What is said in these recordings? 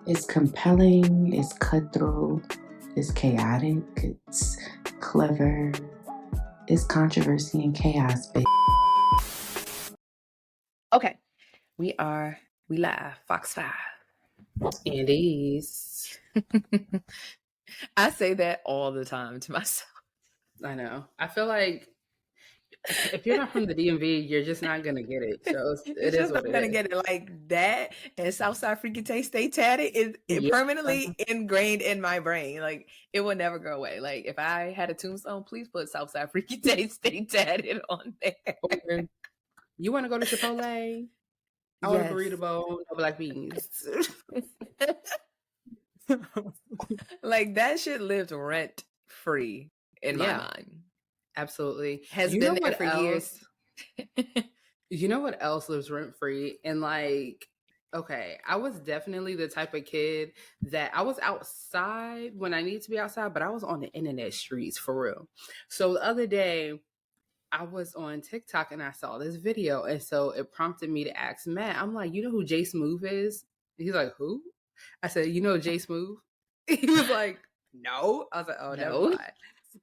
It's compelling, it's cutthroat, it's chaotic, it's clever, it's controversy and chaos, baby. Okay, we live, Fox 5. Andes. I say that all the time to myself. I know. I feel like if you're not from the DMV, you're just not gonna get it. So It's just not gonna get it like that. And Southside Freaky Taste Stay Tatted is permanently ingrained in my brain. Like it will never go away. Like if I had a tombstone, please put Southside Freaky Taste Stay Tatted on there. You want to go to Chipotle? I want a burrito bowl, no black beans. Like that shit lived rent free in my mind. Absolutely. Has been there for years. You know what else lives rent free? And like, okay, I was definitely the type of kid that I was outside when I need to be outside, but I was on the internet streets for real. So the other day, I was on TikTok and I saw this video. And so it prompted me to ask Matt, I'm like, you know who Jay Smooth is? He's like, who? I said, you know Jay Smooth? He was like, no. I was like, oh, no. Never mind.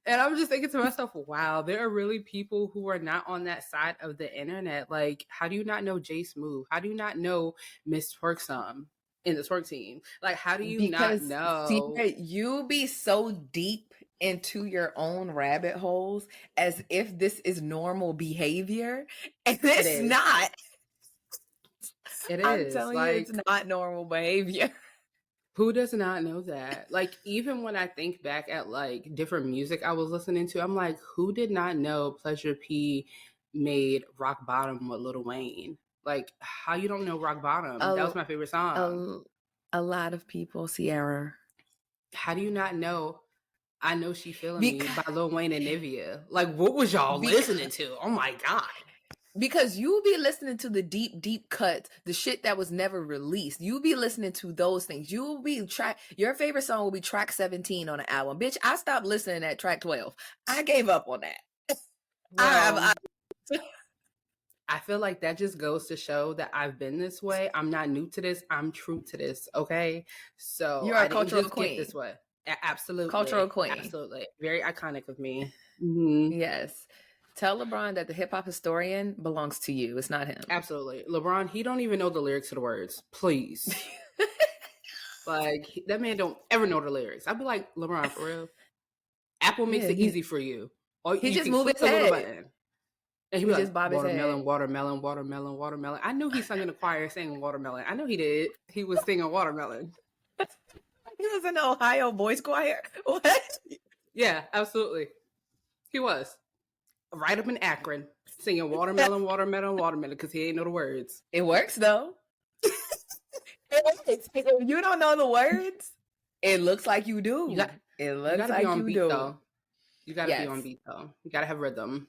And I was just thinking to myself, wow, there are really people who are not on that side of the internet. Like, how do you not know Jay Smooth? How do you not know Miss Twerksome in the twerk team? Like, how do you not know? You be so deep into your own rabbit holes as if this is normal behavior, and it's not. It is. I'm telling you, it's not normal behavior. Who does not know that? Like, even when I think back at like different music I was listening to, I'm like, who did not know Pleasure P made Rock Bottom with Lil Wayne? Like, how you don't know Rock Bottom? That was my favorite song. A lot of people, Ciara. How do you not know I Know She Feeling Me by Lil Wayne and Nivea? Like, what was y'all listening to? Oh my God. Because you'll be listening to the deep cuts, the shit that was never released. You'll be listening to those things. You'll be your favorite song will be track 17 on the album. Bitch, I stopped listening at track 12. I gave up on that. Well, I feel like that just goes to show that I've been this way. I'm not new to this. I'm true to this. Okay. So you're a cultural queen. This way. Absolutely. Cultural queen. Absolutely. Very iconic of me. Mm-hmm. Yes. Tell LeBron that the hip hop historian belongs to you. It's not him. Absolutely. LeBron, he don't even know the lyrics to the words. Please. Like, that man don't ever know the lyrics. I'd be like, LeBron, for real? Apple makes it easy for you. Or he just moved his head. Button. And he was just like, watermelon. I knew he sung in the choir singing watermelon. I know he did. He was singing watermelon. He was in the Ohio Boys Choir? What? Yeah, absolutely. He was. Right up in Akron, singing watermelon, because he ain't know the words. It works, though. You don't know the words? It looks like you do. It looks like you do. Though. You got to be on beat, though. You got to have rhythm.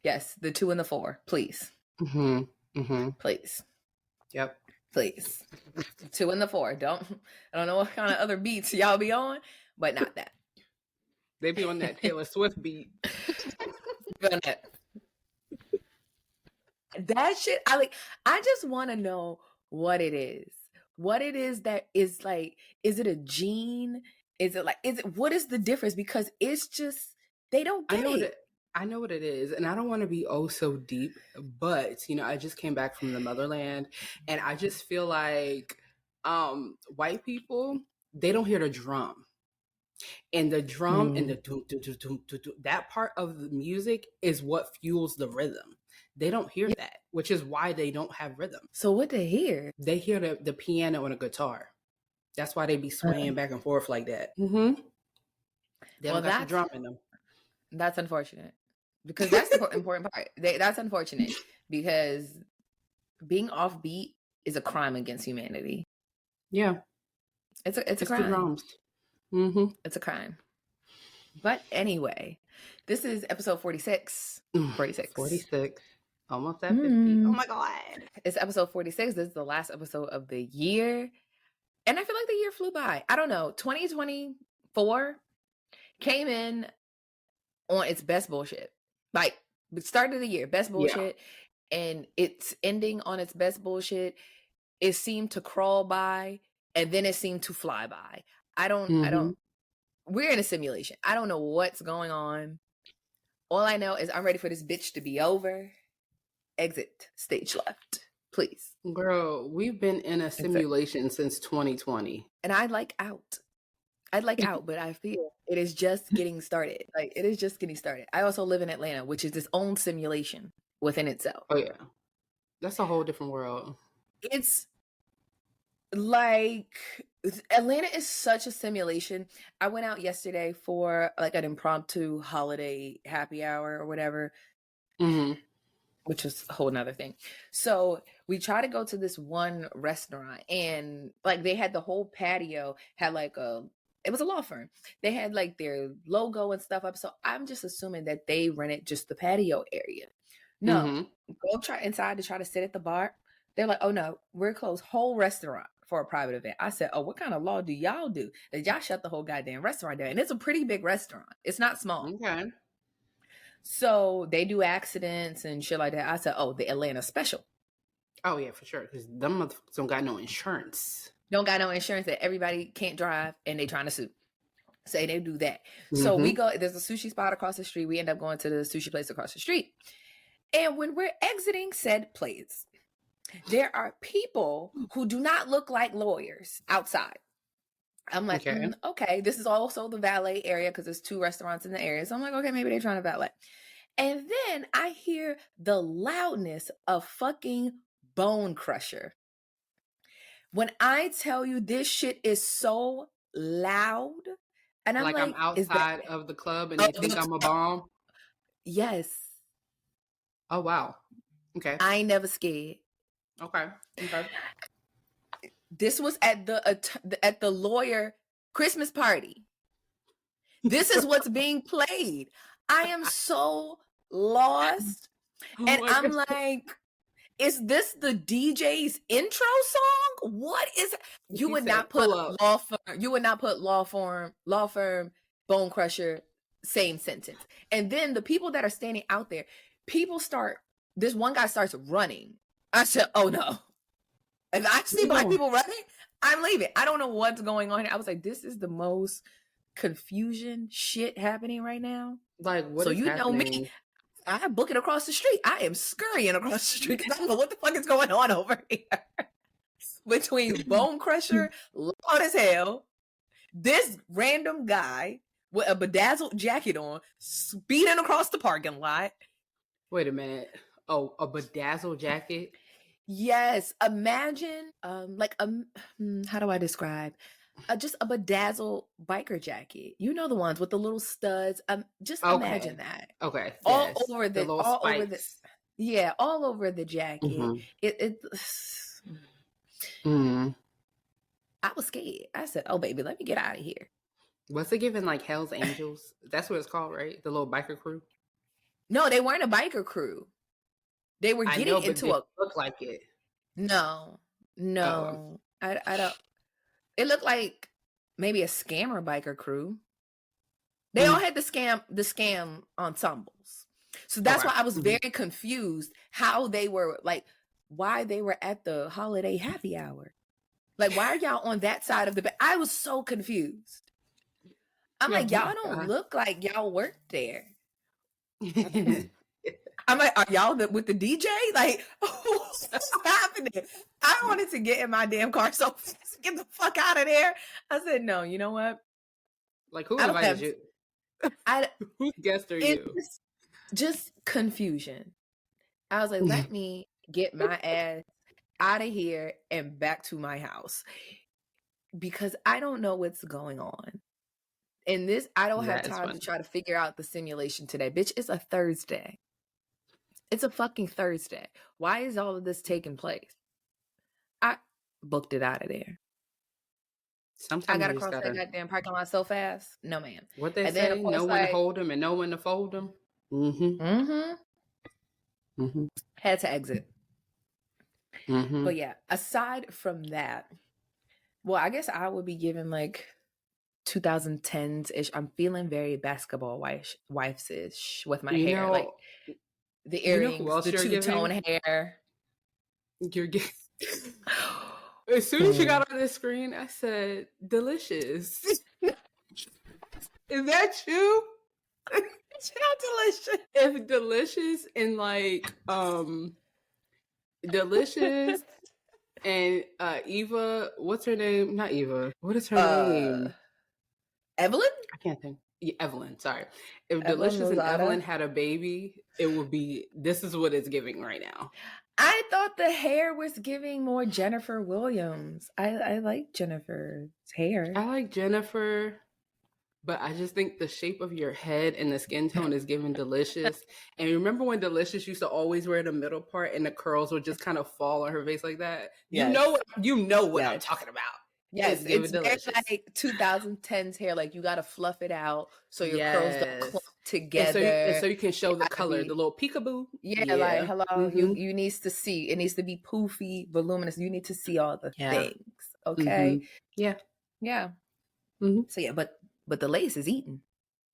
Yes, the 2 and the 4, please. Mm-hmm. Mm-hmm. Please. Yep. Please. 2 and the 4. I don't know what kind of other beats y'all be on, but not that. They be on that Taylor Swift beat. That shit, I just want to know what it is. What it is that is like, is it a gene? What is the difference? Because it's just, they don't get it. I know what it is, and I don't want to be so deep, but I just came back from the motherland, and I just feel like white people, they don't hear the drum. And the drum and the that part of the music is what fuels the rhythm. They don't hear that, which is why they don't have rhythm. So what they hear? They hear the piano and a guitar. That's why they be swaying back and forth like that. Mm-hmm. They don't got the drum in them. That's unfortunate. Because that's the important part. That's unfortunate because being offbeat is a crime against humanity. Yeah. It's a crime. The drums. Mm-hmm. It's a crime. But anyway, this is episode 46. 46. Almost at 50. Oh my God. It's episode 46. This is the last episode of the year. And I feel like the year flew by. I don't know. 2024 came in on its best bullshit. Like, the start of the year, best bullshit. Yeah. And it's ending on its best bullshit. It seemed to crawl by and then it seemed to fly by. I don't, we're in a simulation. I don't know what's going on. All I know is I'm ready for this bitch to be over. Exit stage left, please. Girl, we've been in a simulation since 2020. And I'd like out, but I feel it is just getting started. Like, it is just getting started. I also live in Atlanta, which is its own simulation within itself. Oh, yeah. That's a whole different world. It's like Atlanta is such a simulation. I went out yesterday for like an impromptu holiday happy hour or whatever, which was a whole nother thing. So we tried to go to this one restaurant, and like they had the whole patio had like it was a law firm. They had like their logo and stuff up. So I'm just assuming that they rented just the patio area. No, go try inside to try to sit at the bar. They're like, oh no, we're closed. Whole restaurant for a private event. I said, oh, what kind of law do y'all do that y'all shut the whole goddamn restaurant down? And it's a pretty big restaurant. It's not small. Okay. So they do accidents and shit like that. I said, oh, the Atlanta special. Oh yeah, for sure. Because them motherfuckers don't got no insurance. Don't got no insurance, that everybody can't drive and they trying to sue. Say they do that. So we go, there's a sushi spot across the street. We end up going to the sushi place across the street. And when we're exiting said place, there are people who do not look like lawyers outside. I'm like, okay, this is also the valet area because there's 2 restaurants in the area. So I'm like, okay, maybe they're trying to valet. And then I hear the loudness of fucking Bone Crusher. When I tell you this shit is so loud, and I'm like I'm outside of the club and they think I'm a bomb. Yes. Oh wow. Okay. I ain't never scared. Okay. This was at the lawyer Christmas party. This is what's being played. I am so lost. And I'm like, is this the DJ's intro song? What is it? You would not put law firm, law firm, Bone Crusher, same sentence. And then the people that are standing out there, this one guy starts running. I said, oh no. If I see black people running, I'm leaving. I don't know what's going on here. I was like, this is the most confusion shit happening right now. Like, what so is you happening? know me, I book it across the street. I am scurrying across the street because I don't know what the fuck is going on over here. Between Bone Crusher, loud as hell, this random guy with a bedazzled jacket on, speeding across the parking lot. Wait a minute. Oh, a bedazzled jacket? Yes. Imagine, how do I describe? Just a bedazzled biker jacket. You know the ones with the little studs. Just imagine that. Okay. All yes. over the all over the all over the jacket. I was scared. I said, "Oh baby, let me get out of here." Was it given like Hell's Angels? That's what it's called, right? The little biker crew. No, they weren't a biker crew. They were getting into a look like it. No. I don't. It looked like maybe a scammer biker crew. They all had the scam ensembles. So that's why I was very confused how they were like, why they were at the holiday happy hour. Like, why are y'all on that side of the bed? I was so confused. I'm like, y'all don't look like y'all work there. I'm like, are y'all with the DJ? Like, what's happening? I wanted to get in my damn car so fast to get the fuck out of there. I said, no, you know what? Like, who invited you? Whose guest are you? Just confusion. I was like, let me get my ass out of here and back to my house. Because I don't know what's going on. And this, I don't have time to try to figure out the simulation today. Bitch, it's a Thursday. It's a fucking Thursday. Why is all of this taking place? I booked it out of there. Sometimes I gotta cross that goddamn parking lot so fast. No, man. What they say, know when to hold them and know when to fold them. Had to exit. But yeah, aside from that, well, I guess I would be given like 2010s-ish. I'm feeling very basketball wives-ish with my hair. Like the earrings, the two-tone hair. You're getting... As soon as you got on the screen, I said, delicious. Is that you? It's not delicious. If delicious and like delicious and Eva, what's her name? Not Eva. What is her name? Evelyn? I can't think. Yeah, Evelyn, sorry. If Evelyn Delicious and Lozada. Evelyn had a baby, it would be, this is what it's giving right now. I thought the hair was giving more Jennifer Williams. I like Jennifer's hair. I like Jennifer, but I just think the shape of your head and the skin tone is giving Delicious. And remember when Delicious used to always wear the middle part and the curls would just kind of fall on her face like that? Yes. You know what Yes. I'm talking about. Yes, giving it's like 2010s hair. Like you gotta fluff it out so your curls don't clump together. And so you can show the color, the little peekaboo. Yeah, like hello, you needs to see. It needs to be poofy, voluminous. You need to see all the things. Okay. Yeah. So yeah, but the lace is eaten.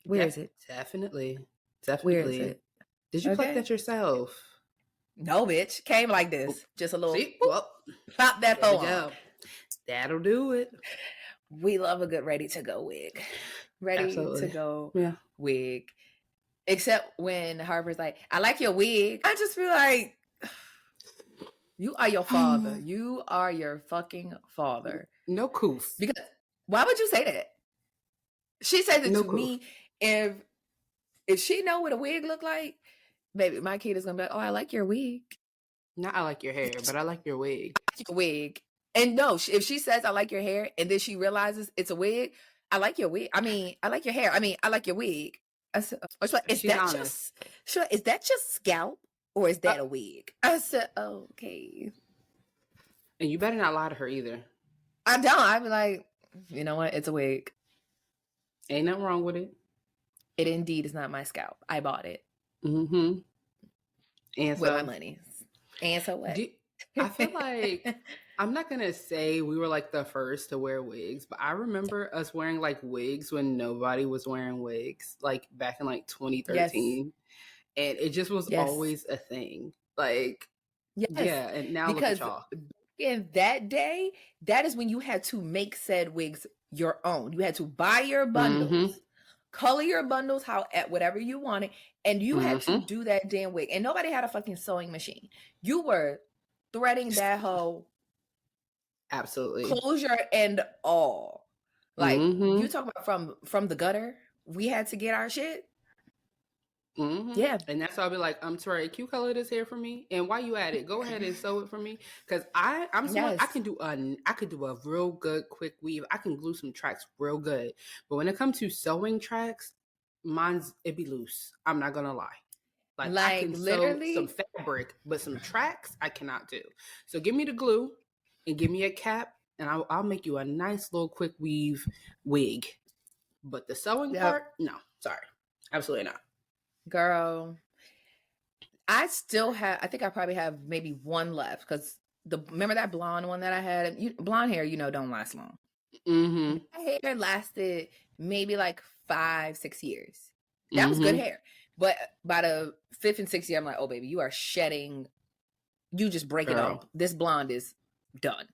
Where is it? Definitely. Where is it? Did you pluck that yourself? No, bitch. Came like this. Just a little. See? Well, pop that there phone. we go. That'll do it. We love a good ready to go wig. Ready to go wig. Except when Harper's like, I like your wig. I just feel like you are your father. You are your fucking father. No coof. Because why would you say that? She says it to me. If she know what a wig look like, baby, my kid is gonna be like, oh, I like your wig. Not I like your hair, but I like your wig. Your wig. And no, if she says I like your hair and then she realizes it's a wig, I like your wig. I mean, I like your hair. I mean, I like your wig. I said, is that just scalp or is that a wig? I said, okay. And you better not lie to her either. I don't. I'd be like, you know what? It's a wig. Ain't nothing wrong with it. It indeed is not my scalp. I bought it. Mm-hmm. And with my money. And so what? I feel like I'm not gonna say we were like the first to wear wigs, but I remember us wearing like wigs when nobody was wearing wigs, like back in like 2013, and it just was always a thing. Like, and now look at y'all. In that day, that is when you had to make said wigs your own. You had to buy your bundles, color your bundles whatever you wanted, and you had to do that damn wig. And nobody had a fucking sewing machine. You were threading that whole absolutely closure and all. Like you talk about from the gutter, we had to get our shit. Yeah, and that's why I'll be like, Tarré, can you color this hair for me? And while you at it, go ahead and sew it for me, because I'm someone I could do a real good quick weave. I can glue some tracks real good, but when it comes to sewing tracks, it be loose. I'm not gonna lie. Like I can literally sew some fabric, but some tracks I cannot do. So give me the glue and give me a cap, and I'll make you a nice little quick weave wig. But the sewing part, no, sorry, absolutely not. Girl, I think I probably have maybe one left, because remember that blonde one that I had? Blonde hair, don't last long. My hair lasted maybe like 5-6 years. That was good hair. But by the 5th and 6th year, I'm like, oh, baby, you are shedding. You just break it off. This blonde is done.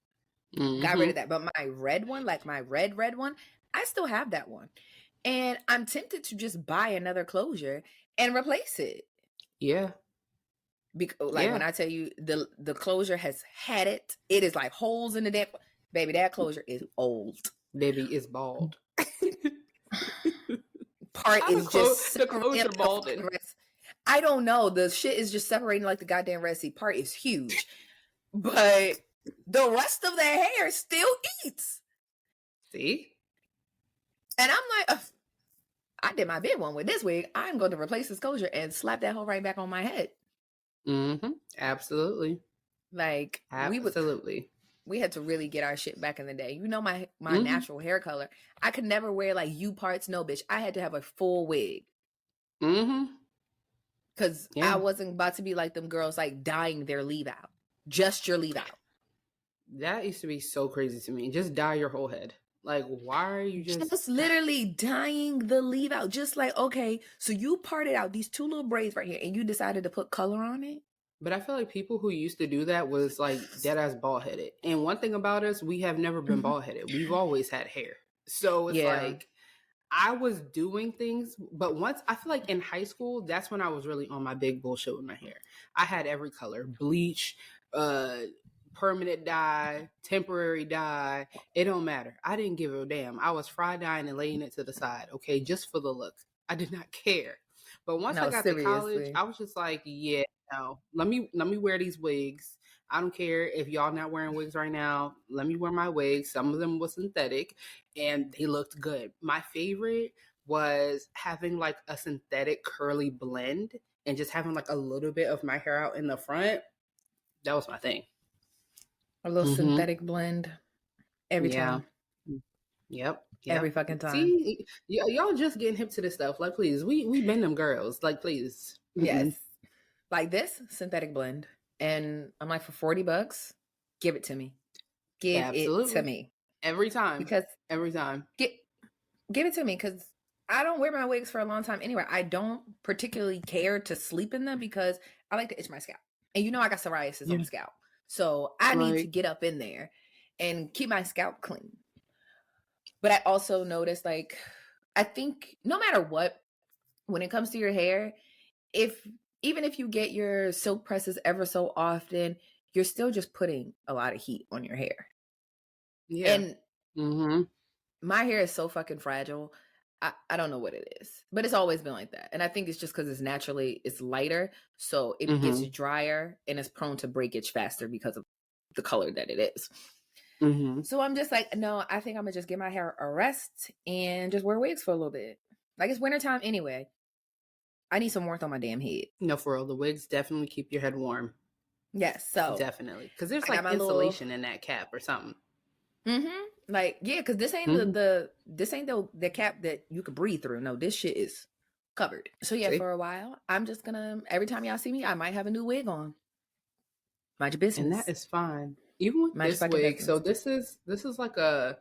Got rid of that. But my red one, like my red one, I still have that one. And I'm tempted to just buy another closure and replace it. Yeah. When I tell you the closure has had it is like holes in the damn. Baby, that closure is old. Baby is bald. Part is just the closure balding. I don't know. The shit is just separating like the goddamn Red Sea. Part is huge, but the rest of that hair still eats. See, and I'm like, I did my big one with this wig. I'm going to replace this closure and slap that hole right back on my head. Absolutely. Like absolutely. We had to really get our shit back in the day. My natural hair color. I could never wear like U parts. No, bitch. I had to have a full wig. Because I wasn't about to be like them girls like dyeing their leave out. Just your leave out. That used to be so crazy to me. Just dye your whole head. Like, why are you just literally dyeing the leave out? Just like, okay, so you parted out these two little braids right here and you decided to put color on it? But I feel like people who used to do that was like dead ass bald headed. And one thing about us, we have never been bald headed. We've always had hair. So it's Yeah. like I was doing things, but once I feel like in high school, that's when I was really on my big bullshit with my hair. I had every color: bleach, permanent dye, temporary dye. It don't matter. I didn't give a damn. I was fry dyeing and laying it to the side, okay, just for the look. I did not care. But once I got to college, I was just like, yeah, no, let me wear these wigs. I don't care if y'all not wearing wigs right now. Let me wear my wigs. Some of them were synthetic and they looked good. My favorite was having like a synthetic curly blend and just having like a little bit of my hair out in the front. That was my thing. A little synthetic blend every time. Yep. Every fucking time. See, y'all just getting hip to this stuff. Like, please, we been them girls. Like, please. Yes. Like this synthetic blend. And I'm like, for $40, give it to me. Give it to me. Every time. Because every time. Give it to me, because I don't wear my wigs for a long time anyway. I don't particularly care to sleep in them because I like to itch my scalp. And you know I got psoriasis on the scalp. So I need to get up in there and keep my scalp clean. But I also noticed, like, I think no matter what, when it comes to your hair, even if you get your silk presses ever so often, you're still just putting a lot of heat on your hair. Yeah. And my hair is so fucking fragile. I don't know what it is, but it's always been like that. And I think it's just because it's lighter. So it gets drier and it's prone to breakage faster because of the color that it is. So I'm just like, no, I think I'm gonna just give my hair a rest and just wear wigs for a little bit. Like, it's wintertime anyway. I need some warmth on my damn head. No, for real, the wigs definitely keep your head warm. Yes, so definitely, because there's like insulation in that cap or something. Like, yeah, because this ain't the cap that you could breathe through. No, this shit is covered. So yeah, for a while, I'm just gonna, every time y'all see me, I might have a new wig on. Mind your business, and that is fine. Even with this wig, so this is like I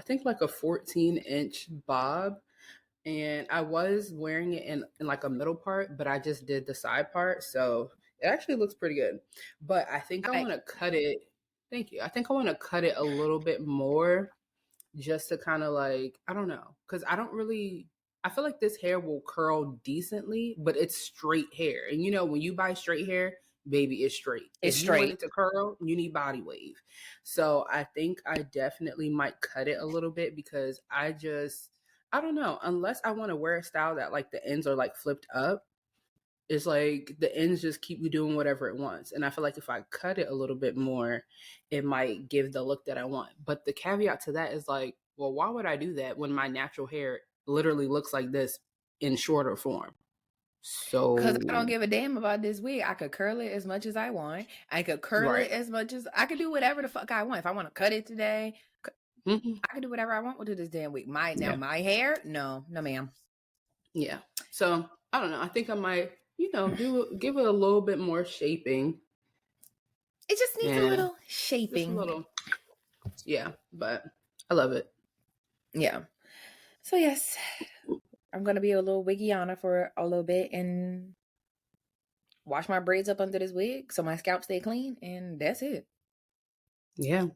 think like a 14-inch bob, and I was wearing it in like a middle part, but I just did the side part, so it actually looks pretty good. But I think I want to cut it. Thank you. I think I want to cut it a little bit more, just to kind of like, I don't know, because I feel like this hair will curl decently, but it's straight hair, and you know when you buy straight hair, baby, it's straight. It's if straight. You want it to curl, you need body wave. So I think I definitely might cut it a little bit, because I don't know, unless I want to wear a style that like the ends are like flipped up, it's like the ends just keep you doing whatever it wants. And I feel like if I cut it a little bit more, it might give the look that I want. But the caveat to that is like, well, why would I do that when my natural hair literally looks like this in shorter form? So, because I don't give a damn about this wig. I could curl it as much as I want. I could curl it as much as I could do whatever the fuck I want. If I want to cut it today, I can do whatever I want with this damn wig. My hair, no, ma'am. Yeah. So I don't know. I think I might, give it a little bit more shaping. It just needs a little shaping. Just a little. Yeah, but I love it. Yeah. So yes, I'm going to be a little wiggiana for a little bit and wash my braids up under this wig so my scalp stay clean, and that's it. Yeah.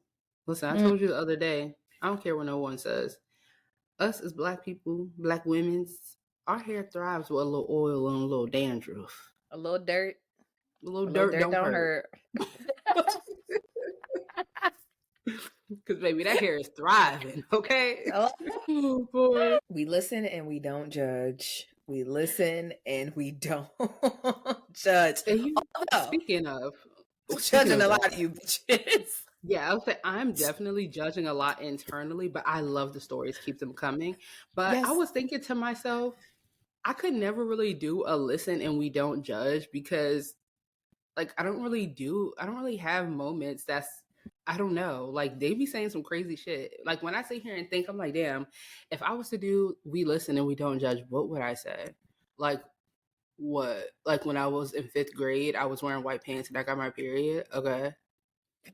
Listen, I told you the other day, I don't care what no one says. Us as Black people, Black women, our hair thrives with a little oil and a little dandruff. A little dirt. A little dirt don't hurt. Because, baby, that hair is thriving, okay? Oh, boy. We listen and we don't judge. We listen and we don't judge. And speaking of judging a lot of you bitches. Yeah, I'll say I'm definitely judging a lot internally, but I love the stories, keep them coming. But I was thinking to myself, I could never really do a listen and we don't judge, because like I don't really have moments I don't know, like they be saying some crazy shit. Like when I sit here and think, I'm like, damn, if I was to do we listen and we don't judge, what would I say? Like what? Like when I was in 5th grade, I was wearing white pants and I got my period. Okay.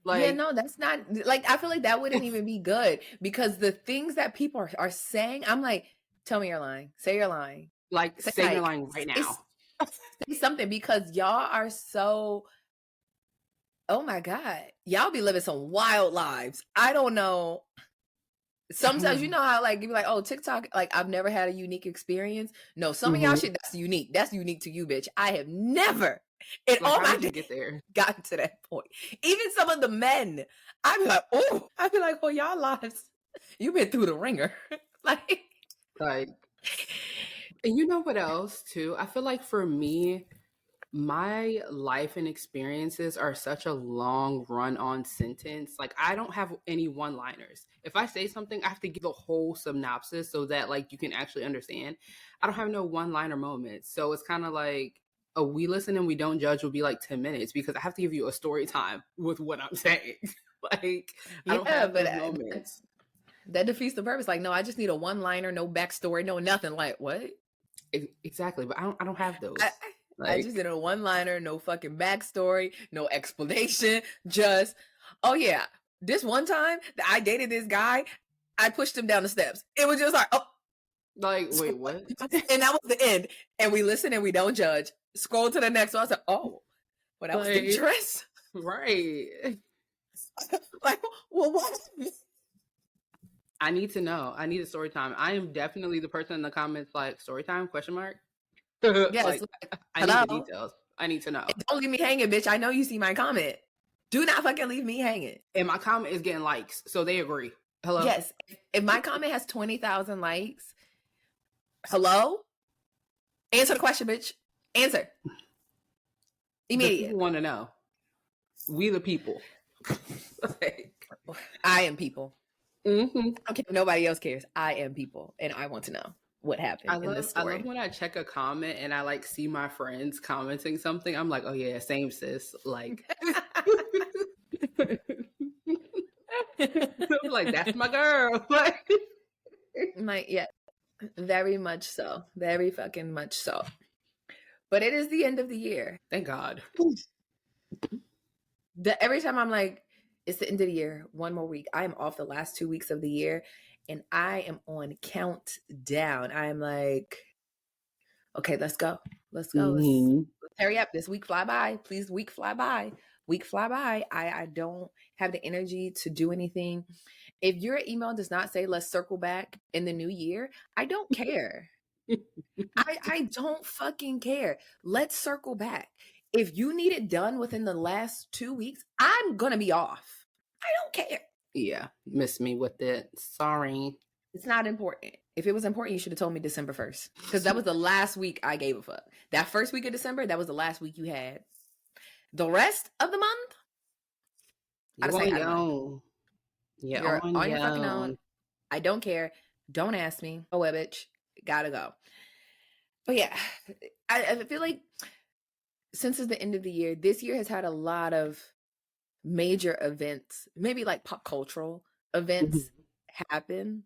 Like, yeah, no, that's not like, I feel like that wouldn't even be good, because the things that people are saying, I'm like, tell me you're lying. Say you're lying. Like, say you're lying right now. Say something, because y'all are so, oh my God, y'all be living some wild lives. I don't know. Sometimes you know how like you be like, oh, TikTok, like I've never had a unique experience. No, some of y'all shit that's unique. That's unique to you, bitch. I have never in Like, all how my did you days get there? gotten to that point. Even some of the men, I be like, oh, I be like, well, y'all lives, you've been through the ringer. Like, and you know what else too? I feel like for me, my life and experiences are such a long run on sentence. Like, I don't have any one liners. If I say something, I have to give a whole synopsis so that like you can actually understand. I don't have no one liner moments. So it's kind of like a we listen and we don't judge will be like 10 minutes because I have to give you a story time with what I'm saying. Like, I don't have those moments. That defeats the purpose. Like, no, I just need a one liner, no backstory, no nothing. Like, what? Exactly. But I don't have those. I just did a one liner, no fucking backstory, no explanation. Just, oh yeah, this one time that I dated this guy, I pushed him down the steps. It was just like, oh, like, wait, what? And that was the end. And we listen and we don't judge. Scroll to the next one. I said, oh, well, that was the dress. Right. Like, well, what? I need to know. I need a story time. I am definitely the person in the comments like, story time, question mark? Yes. Like, I need the details. I need to know. And don't leave me hanging, bitch. I know you see my comment. Do not fucking leave me hanging. And my comment is getting likes, so they agree. Hello? Yes. If my comment has 20,000 likes, hello? Answer the question, bitch. Answer. Immediate. People want to know. We the people. I am people. Mm-hmm. Okay, nobody else cares. I am people, and I want to know what happened in this story. I love when I check a comment and I like see my friends commenting something. I'm like, oh yeah, same sis. Like, I'm like, that's my girl. Like, yeah, very much so. Very fucking much so. But it is the end of the year. Thank God. Every time I'm like, it's the end of the year, one more week. I am off the last 2 weeks of the year, and I am on countdown. I'm like, okay, let's go. Let's go. Let's hurry up. This week fly by. Please, week fly by. Week fly by. I don't have the energy to do anything. If your email does not say let's circle back in the new year, I don't care. I don't fucking care. Let's circle back. If you need it done within the last 2 weeks, I'm going to be off. I don't care. Yeah, miss me with it. Sorry. It's not important. If it was important, you should have told me December 1st. Because that was the last week I gave a fuck. That first week of December, that was the last week you had. The rest of the month, You're on your own. You're on your fucking own. I don't care. Don't ask me. Oh, well, bitch. Gotta go. But yeah, I feel like since it's the end of the year, this year has had a lot of major events, maybe like pop cultural events happen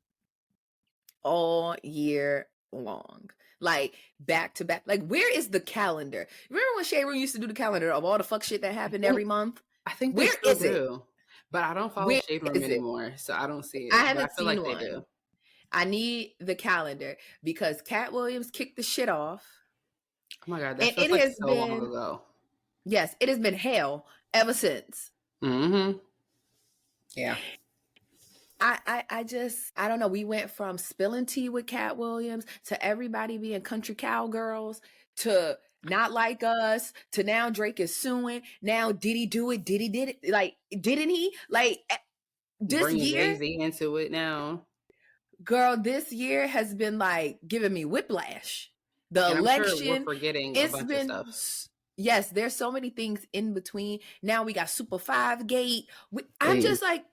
all year long. Like back to back. Like, where is the calendar? Remember when Shade Room used to do the calendar of all the fuck shit that happened every month? I think where is it? But I don't follow Shade Room anymore, so I don't see it. I haven't seen like one. They do. I need the calendar because Cat Williams kicked the shit off. Oh my God, that feels like so long ago. Yes, it has been hell ever since. Mm-hmm. Yeah. I don't know. We went from spilling tea with Cat Williams to everybody being country cowgirls to not like us to now Drake is suing. Now did he do it? Did it? Like, didn't he? Like, this bringing year Jay-Z into it now. Girl, this year has been like giving me whiplash. The election, sure we're forgetting a bunch of stuff. Yes, there's so many things in between. Now we got Super 5 Gate. I'm just like,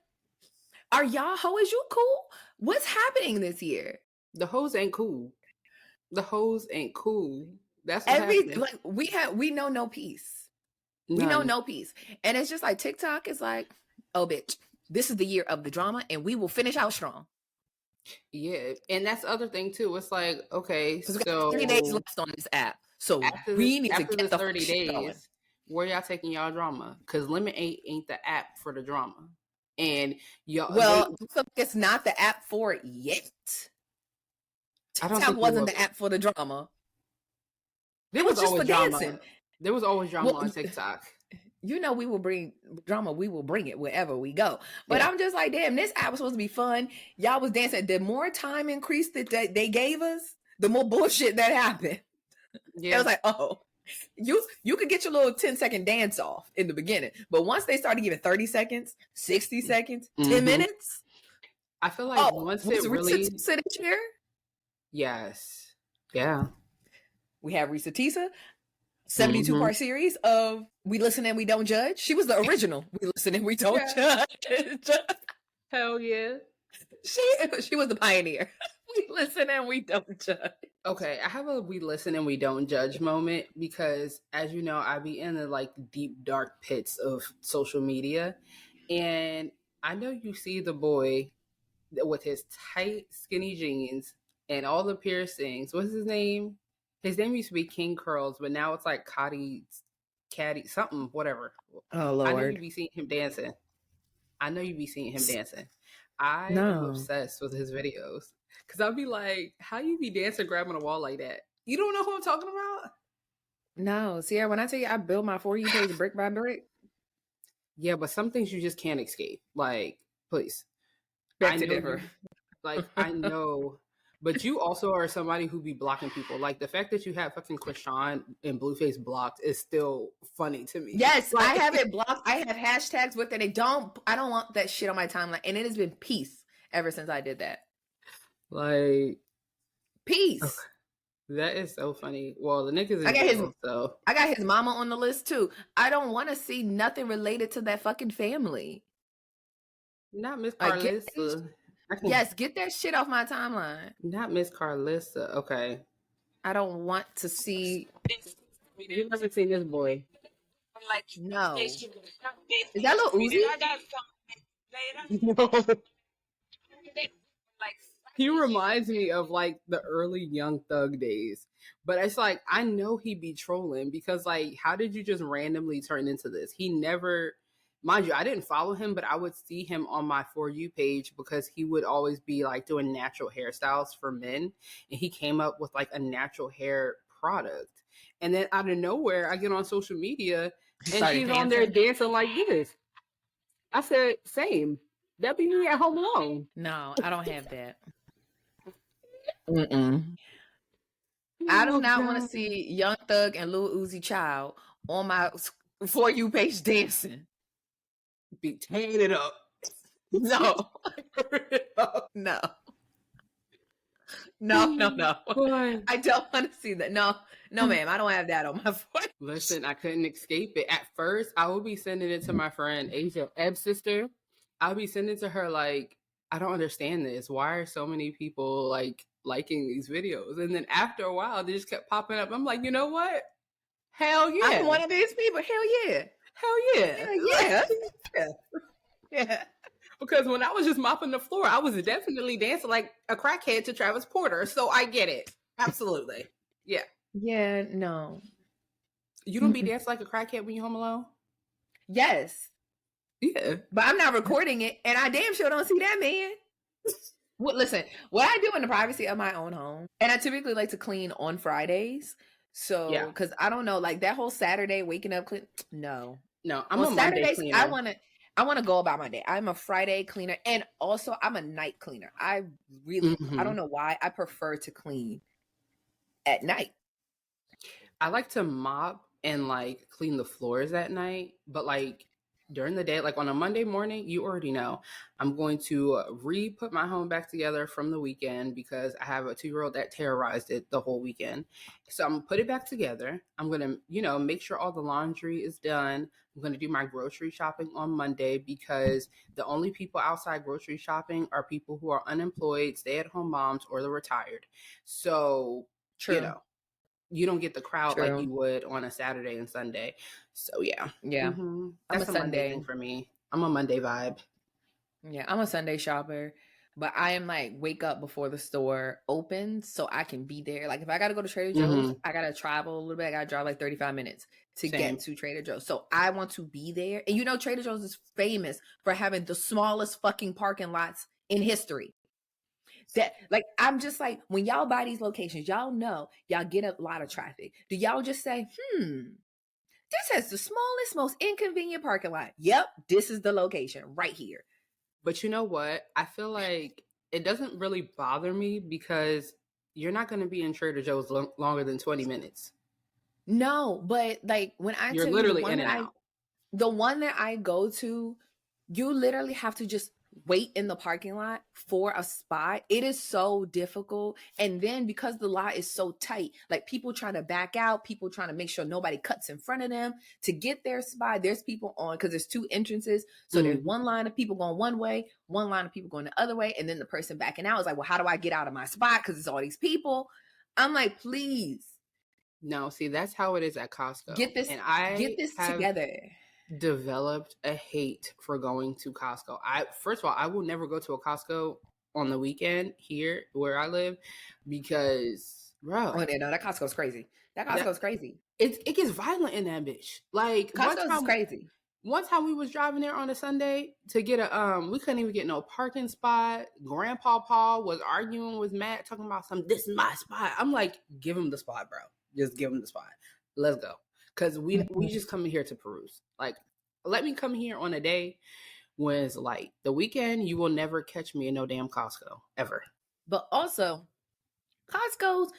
are y'all hoes? You cool? What's happening this year? The hoes ain't cool. The hoes ain't cool. That's what happening. Like we know no peace. None. We know no peace, and it's just like TikTok is like, oh bitch, this is the year of the drama, and we will finish out strong. Yeah, and that's the other thing too. It's like, okay, so we got 30 days left on this app, so we need to get the 30 days. Going. Where y'all taking y'all drama? Because Limit 8 ain't the app for the drama, and y'all. It's not the app for it yet. TikTok wasn't the app for the drama. There It was was just for always drama. dancing. There was always drama on TikTok. You know, we will bring drama. We will bring it wherever we go. But I'm just like, damn, this app was supposed to be fun. Y'all was dancing. The more time increase that they gave us, the more bullshit that happened. Yeah. It was like, oh, you could get your little 10-second dance off in the beginning. But once they started giving 30 seconds, 60 seconds, 10 minutes. I feel like once it really... Sit here? Yes. Yeah. We have Risa Tisa. 72-part series of We Listen and We Don't Judge. She was the original We Listen and We Don't Judge. Hell yeah. She was the pioneer. We listen and we don't judge. Okay, I have a We Listen and We Don't Judge moment because, as you know, I be in the like deep dark pits of social media, and I know you see the boy with his tight skinny jeans and all the piercings. What's his name? His name used to be King Curls, but now it's like Khadi, something, whatever. Oh, Lord. I know you be seeing him dancing. I am obsessed with his videos. Because I'll be like, how you be dancing grabbing a wall like that? You don't know who I'm talking about? No. Ciara, when I tell you I build my For You page brick by brick. Yeah, but some things you just can't escape. Like, please. Beg to differ. I know... But you also are somebody who be blocking people. Like the fact that you have fucking Krishan and Blueface blocked is still funny to me. Yes, like, I have it blocked. I have hashtags with it. I don't want that shit on my timeline. And it has been peace ever since I did that. Like peace. Okay. That is so funny. Well, the niggas I got his mama on the list too. I don't want to see nothing related to that fucking family. Not Miss Carlissa. Yes, get that shit off my timeline. Not Miss Carlissa. Okay. I don't want to see. You've never seen this boy. No. Is that Lil Uzi? No. He reminds me of like the early Young Thug days. But it's like, I know he be trolling because like, how did you just randomly turn into this? He never... Mind you, I didn't follow him, but I would see him on my For You page because he would always be like doing natural hairstyles for men. And he came up with like a natural hair product. And then out of nowhere, I get on social media and he's on there dancing like this. I said, same. That'd be me at home alone. No, I don't have that. I do not want to see Young Thug and Lil Uzi Child on my For You page dancing. Be tearing it up. No. No. I don't want to see that. No, ma'am. I don't have that on my phone. Listen, I couldn't escape it. At first, I would be sending it to my friend Asia, Eb's sister. I'll be sending it to her like, I don't understand this. Why are so many people like liking these videos? And then after a while, they just kept popping up. I'm like, you know what? Hell yeah. I'm one of these people. Hell yeah. Hell yeah. Yeah. Yeah. Because when I was just mopping the floor, I was definitely dancing like a crackhead to Travis Porter. So I get it. Absolutely. Yeah. Yeah, no. You don't be dancing like a crackhead when you're home alone? Yes. Yeah. But I'm not recording it, and I damn sure don't see that man. Well, listen, what I do in the privacy of my own home, and I typically like to clean on Fridays. So, because I don't know, like that whole Saturday waking up clean. No, I'm a Saturdays. Monday cleaner. I want to go about my day. I'm a Friday cleaner, and also I'm a night cleaner. I really, I don't know why, I prefer to clean at night. I like to mop and like clean the floors at night, but like during the day, like on a Monday morning, you already know I'm going to re-put my home back together from the weekend because I have a 2-year-old that terrorized it the whole weekend. So I'm going to put it back together. I'm going to, make sure all the laundry is done. I'm going to do my grocery shopping on Monday because the only people outside grocery shopping are people who are unemployed, stay-at-home moms, or the retired. So, you don't get the crowd like you would on a Saturday and Sunday. So yeah. That's a Monday thing for me. I'm a Monday vibe. Yeah, I'm a Sunday shopper, but I am like wake up before the store opens so I can be there. Like if I got to go to Trader Joe's, I got to travel a little bit. I got to drive like 35 minutes to get to Trader Joe's. So I want to be there. And Trader Joe's is famous for having the smallest fucking parking lots in history. That, like, I'm just like, when y'all buy these locations, y'all know y'all get a lot of traffic. Do y'all just say, this has the smallest, most inconvenient parking lot? Yep, this is the location right here. But you know what? I feel like it doesn't really bother me because you're not going to be in Trader Joe's longer than 20 minutes. No, but like when I You're tell you literally in and out. the one that I go to, you literally have to just wait in the parking lot for a spot. It is so difficult. And then because the lot is so tight, like people trying to back out, people trying to make sure nobody cuts in front of them to get their spot. There's people on, because there's two entrances. So there's one line of people going one way, one line of people going the other way. And then the person backing out is like, well, how do I get out of my spot? Because it's all these people. I'm like, please. No, see, that's how it is at Costco. Get this together. Developed a hate for going to Costco. First of all, I will never go to a Costco on the weekend here where I live because, bro. Oh, no, that Costco's crazy. That Costco's crazy. It gets violent in that bitch. Like, Costco's crazy. One time we was driving there on a Sunday to get we couldn't even get no parking spot. Grandpa Paul was arguing with Matt, talking about this is my spot. I'm like, give him the spot, bro. Just give him the spot. Let's go. Because we just come here to peruse. Like, let me come here on a day when it's like the weekend. You will never catch me in no damn Costco ever. But also, Costco's,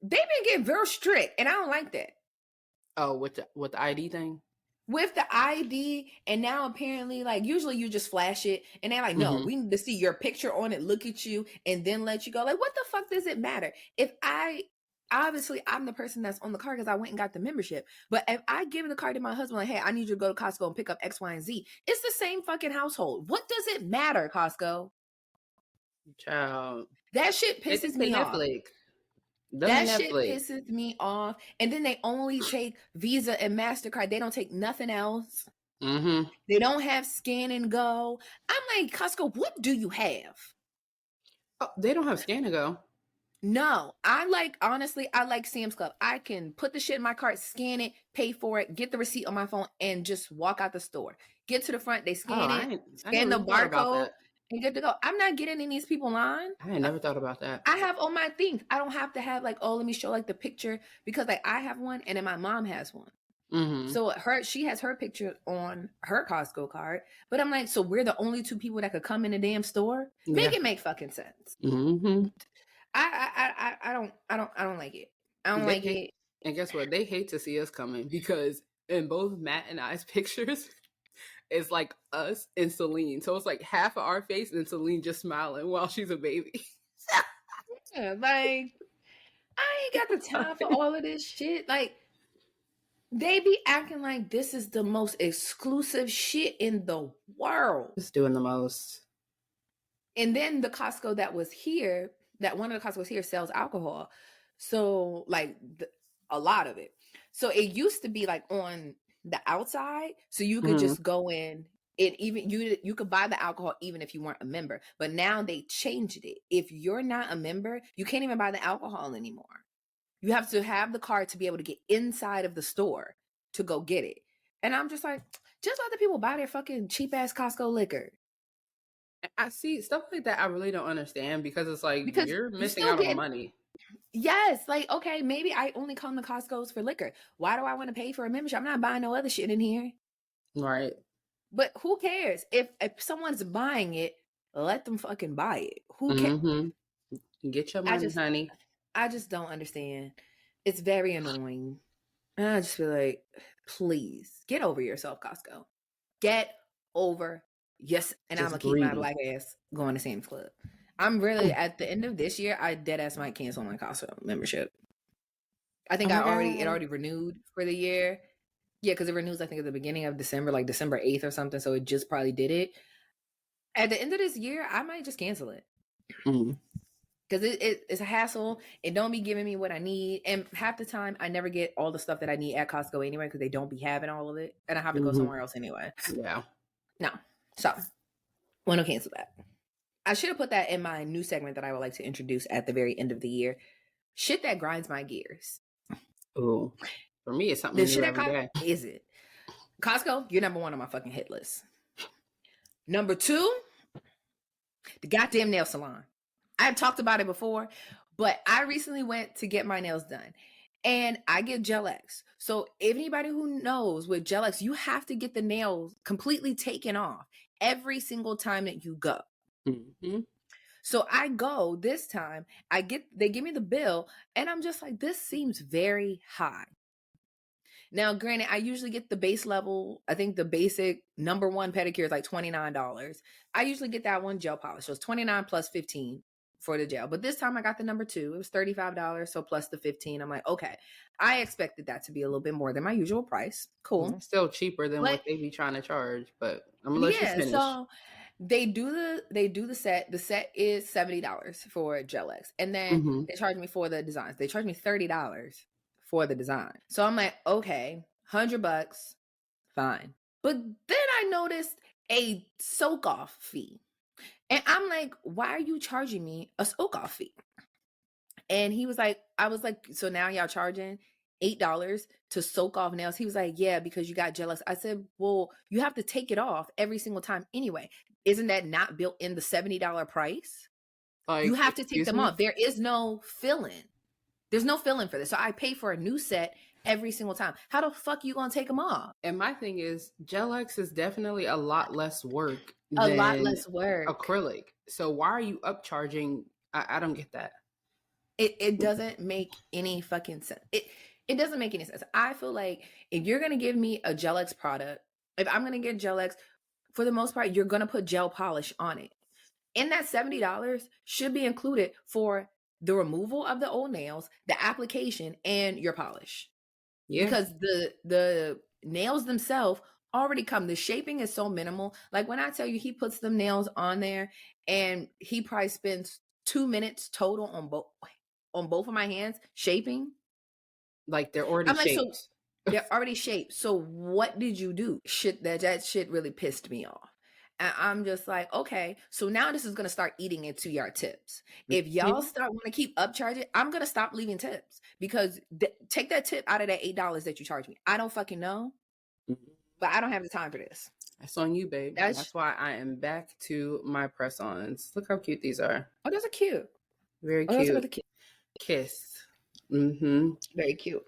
they've been getting very strict, and I don't like that. Oh, with the ID thing? With the ID, and now apparently, like, usually you just flash it, and they're like, no, we need to see your picture on it, look at you, and then let you go. Like, what the fuck does it matter? Obviously, I'm the person that's on the card because I went and got the membership. But if I give the card to my husband, like, hey, I need you to go to Costco and pick up X, Y, and Z, it's the same fucking household. What does it matter, Costco? Child. That shit pisses me off. That shit pisses me off. And then they only take Visa and MasterCard. They don't take nothing else. They don't have scan and go. I'm like, Costco, what do you have? Oh, they don't have scan and go. No, I like Sam's Club. I can put the shit in my cart, scan it, pay for it, get the receipt on my phone, and just walk out the store. Get to the front, they scan scan the barcode, and get to go. I'm not getting in these people line. I ain't never thought about that. I have all my things. I don't have to have like, oh, let me show like the picture, because like I have one and then my mom has one. So she has her picture on her Costco card, but I'm like, so we're the only two people that could come in the damn store? Make it make fucking sense. I don't like it. I don't like it. And guess what? They hate to see us coming because in both Matt and I's pictures, it's like us and Celine. So it's like half of our face and Celine just smiling while she's a baby. Yeah, like, I ain't got the time for all of this shit. Like, they be acting like this is the most exclusive shit in the world. Just doing the most. And then the Costco that was here, that one of the Costco's here sells alcohol. So like a lot of it. So it used to be like on the outside. So you could just go in and even you could buy the alcohol even if you weren't a member. But now they changed it. If you're not a member, you can't even buy the alcohol anymore. You have to have the card to be able to get inside of the store to go get it. And I'm just like, just let the people buy their fucking cheap ass Costco liquor. I see stuff like that. I really don't understand because it's like you're missing out on money. Yes, like, okay, maybe I only come to Costco's for liquor. Why do I want to pay for a membership? I'm not buying no other shit in here. Right. But who cares? If someone's buying it, let them fucking buy it. Who cares? Get your money, honey. I just don't understand. It's very annoying. And I just feel like, please, get over yourself, Costco. Get over yes, and I'm gonna keep my black ass going to Sam's Club. I'm really at the end of this year, I dead ass might cancel my Costco membership. I think it already renewed for the year. Yeah, because it renews I think at the beginning of December, like December 8th or something. So it just probably did it. At the end of this year, I might just cancel it. Because it's a hassle. It don't be giving me what I need. And half the time, I never get all the stuff that I need at Costco anyway, because they don't be having all of it. And I have to go somewhere else anyway. Yeah. No. So, want to cancel that. I should have put that in my new segment that I would like to introduce at the very end of the year. Shit that grinds my gears. Ooh. For me, it's something new every day. Is it? Costco, you're number one on my fucking hit list. Number two, the goddamn nail salon. I've talked about it before, but I recently went to get my nails done. And I get Gel X. So anybody who knows with Gel X, you have to get the nails completely taken off every single time that you go. Mm-hmm. So I go this time, they give me the bill, and I'm just like, this seems very high. Now, granted, I usually get the base level. I think the basic number one pedicure is like $29. I usually get that one gel polish. So it's 29 plus 15 for the gel. But this time I got the number two. It was $35. So plus the 15. I'm like, okay. I expected that to be a little bit more than my usual price. Cool. It's still cheaper than But what they be trying to charge, but I'm gonna let you finish. So they do the set. The set is $70 for Gel X. And then they charge me for the designs. They charge me $30 for the design. So I'm like, okay, $100, fine. But then I noticed a soak off fee. And I'm like, why are you charging me a soak off fee? And he was like, I was like, so now y'all charging $8 to soak off nails? He was like, yeah, because you got Gel X. I said, well, you have to take it off every single time anyway. Isn't that not built in the $70 price? Like, you have to take them off. There is no fill-in. There's no fill-in for this. So I pay for a new set every single time. How the fuck you gonna take them off? And my thing is, Gel X is definitely a lot less work. A lot less work. Acrylic. So why are you upcharging? I don't get that. It doesn't make any fucking sense. It doesn't make any sense. I feel like if you're gonna give me a Gel X product, if I'm gonna get Gel X, for the most part, you're gonna put gel polish on it. And that $70 should be included for the removal of the old nails, the application, and your polish. Yeah. Because the nails themselves already come. The shaping is so minimal. Like when I tell you he puts them nails on there and he probably spends 2 minutes total on both of my hands shaping. Like they're already shaped. So they're already shaped. So what did you do? That shit really pissed me off. And I'm just like, okay, so now this is going to start eating into your tips. If y'all start want to keep upcharging, I'm going to stop leaving tips because take that tip out of that $8 that you charge me. I don't fucking know, but I don't have the time for this. That's on you, babe. That's why I am back to my press-ons. Look how cute these are. Oh, those are cute. Very cute. Those are really cute. Kiss. Mm-hmm. Very cute.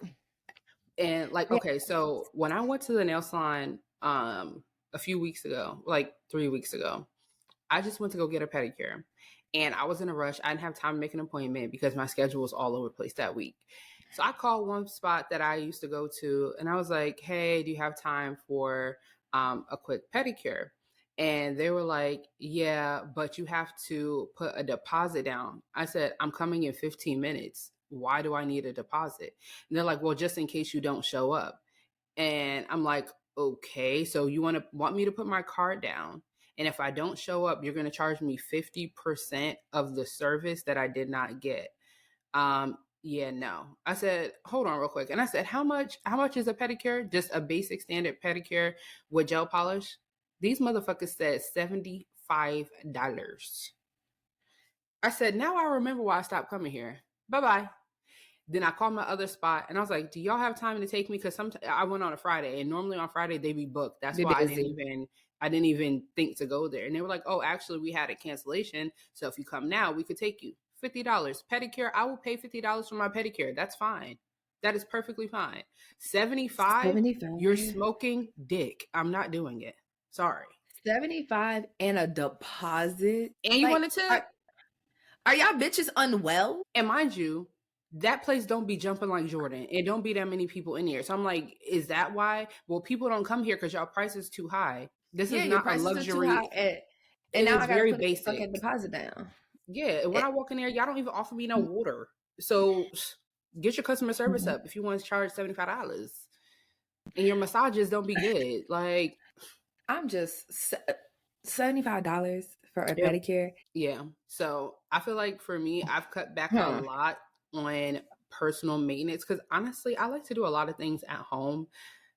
And like, okay, so when I went to the nail salon, a few weeks ago, like 3 weeks ago, I just went to go get a pedicure and I was in a rush. I didn't have time to make an appointment because my schedule was all over the place that week. So I called one spot that I used to go to and I was like, hey, do you have time for a quick pedicure? And they were like, yeah, but you have to put a deposit down. I said, I'm coming in 15 minutes. Why do I need a deposit? And they're like, well, just in case you don't show up. And I'm like, okay, so you want me to put my card down, and if I don't show up, you're going to charge me 50% of the service that I did not get. Yeah, no. I said, hold on real quick. And I said, how much is a pedicure? Just a basic standard pedicure with gel polish? These motherfuckers said $75. I said, now I remember why I stopped coming here. Bye-bye. Then I called my other spot and I was like, do y'all have time to take me? Because I went on a Friday and normally on Friday they be booked. That's why I didn't even think to go there. And they were like, oh, actually we had a cancellation. So if you come now, we could take you. $50. Pedicure, I will pay $50 for my pedicure. That's fine. That is perfectly fine. $75, you're smoking dick. I'm not doing it. Sorry. $75 and a deposit. And you want to tip? Are y'all bitches unwell? And mind you, that place don't be jumping like Jordan. It don't be that many people in here. So I'm like, is that why? Well, people don't come here because y'all price is too high. This is not a luxury. And now I got to put basic. A fucking deposit down. Yeah, when I walk in there, y'all don't even offer me no water. So get your customer service up if you want to charge $75. And your massages don't be good. Like, I'm just $75 for a pedicure. Yeah. So I feel like for me, I've cut back a lot on personal maintenance because honestly, I like to do a lot of things at home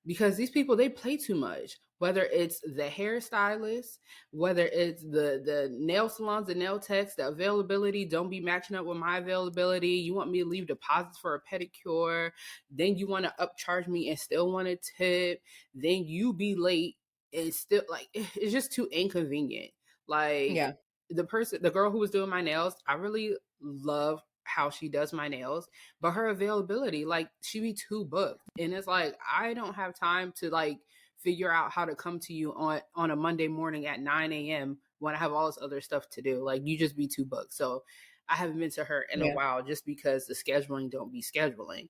because these people, they play too much. Whether it's the hairstylist, whether it's the nail salons, the nail techs, the availability don't be matching up with my availability. You want me to leave deposits for a pedicure. Then you want to upcharge me and still want to tip. Then you be late and still like, it's just too inconvenient. Like, the girl who was doing my nails, I really love how she does my nails, but her availability, like, she be too booked, and it's like I don't have time to like figure out how to come to you on a Monday morning at 9 a.m. when I have all this other stuff to do. Like, you just be too booked. So I haven't been to her in a while, just because the scheduling don't be scheduling.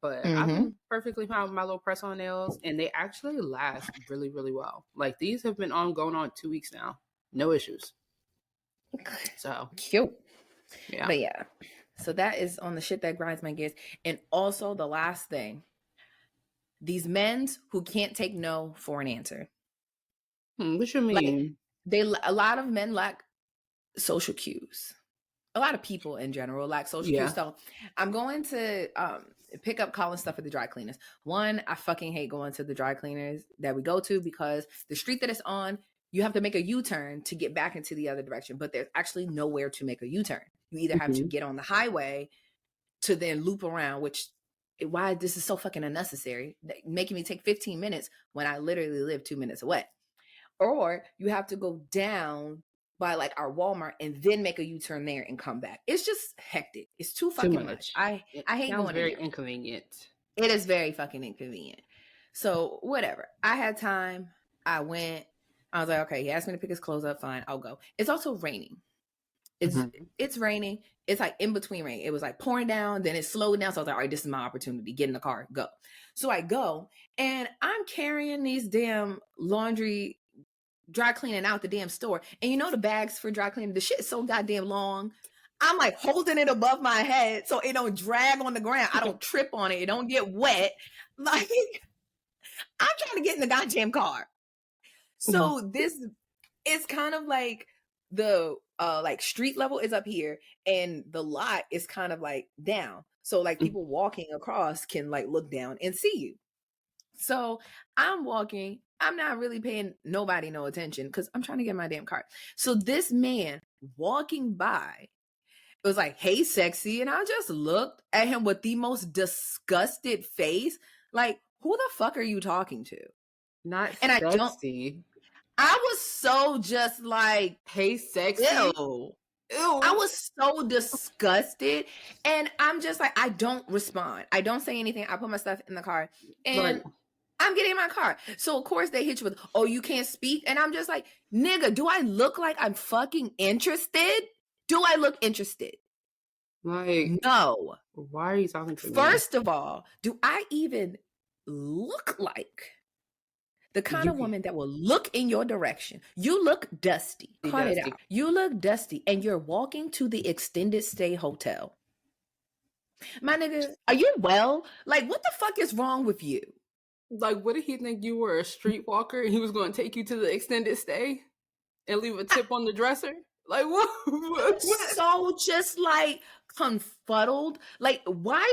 But I've been perfectly fine with my little press on nails, and they actually last really, really well. Like, these have been going on 2 weeks now, no issues. So cute. Yeah. But yeah, so that is on the shit that grinds my gears. And also the last thing, these men who can't take no for an answer. What you mean? Like, a lot of men lack social cues. A lot of people in general lack social cues. So I'm going to pick up Colin's stuff at the dry cleaners. One, I fucking hate going to the dry cleaners that we go to, because the street that it's on, you have to make a U-turn to get back into the other direction, but there's actually nowhere to make a U-turn. You either have to get on the highway to then loop around, which, why this is so fucking unnecessary, making me take 15 minutes when I literally live 2 minutes away. Or you have to go down by like our Walmart and then make a U-turn there and come back. It's just hectic. It's too fucking much. I hate going very there. Inconvenient. It is very fucking inconvenient. So whatever. I had time. I went. I was like, okay, he asked me to pick his clothes up. Fine, I'll go. It's also raining. It's raining. It's like in between rain. It was like pouring down, then it slowed down. So I was like, all right, this is my opportunity. Get in the car, go. So I go, and I'm carrying these damn laundry dry cleaning out the damn store. And you know the bags for dry cleaning, the shit is so goddamn long. I'm like holding it above my head so it don't drag on the ground. I don't trip on it. It don't get wet. Like, I'm trying to get in the goddamn car. So this is kind of like the like street level is up here and the lot is kind of like down. So like people walking across can like look down and see you. So I'm walking. I'm not really paying nobody no attention because I'm trying to get my damn car. So this man walking by was like, hey, sexy. And I just looked at him with the most disgusted face. Like, who the fuck are you talking to? Not and sexy. I was so just like, hey, sexy. Ew. I was so disgusted. And I'm just like, I don't respond. I don't say anything. I put my stuff in the car. And I'm getting in my car. So, of course, they hit you with, oh, you can't speak? And I'm just like, nigga, do I look like I'm fucking interested? Do I look interested? Like, no. Why are you talking to me? First of all, do I even look like the kind of woman that will look in your direction? You look dusty. Cut it out. You look dusty, and you're walking to the extended stay hotel. My nigga, are you well? Like, what the fuck is wrong with you? Like, what did he think you were, a streetwalker, and he was going to take you to the extended stay and leave a tip on the dresser? Like, what? So just like confuddled. Like, why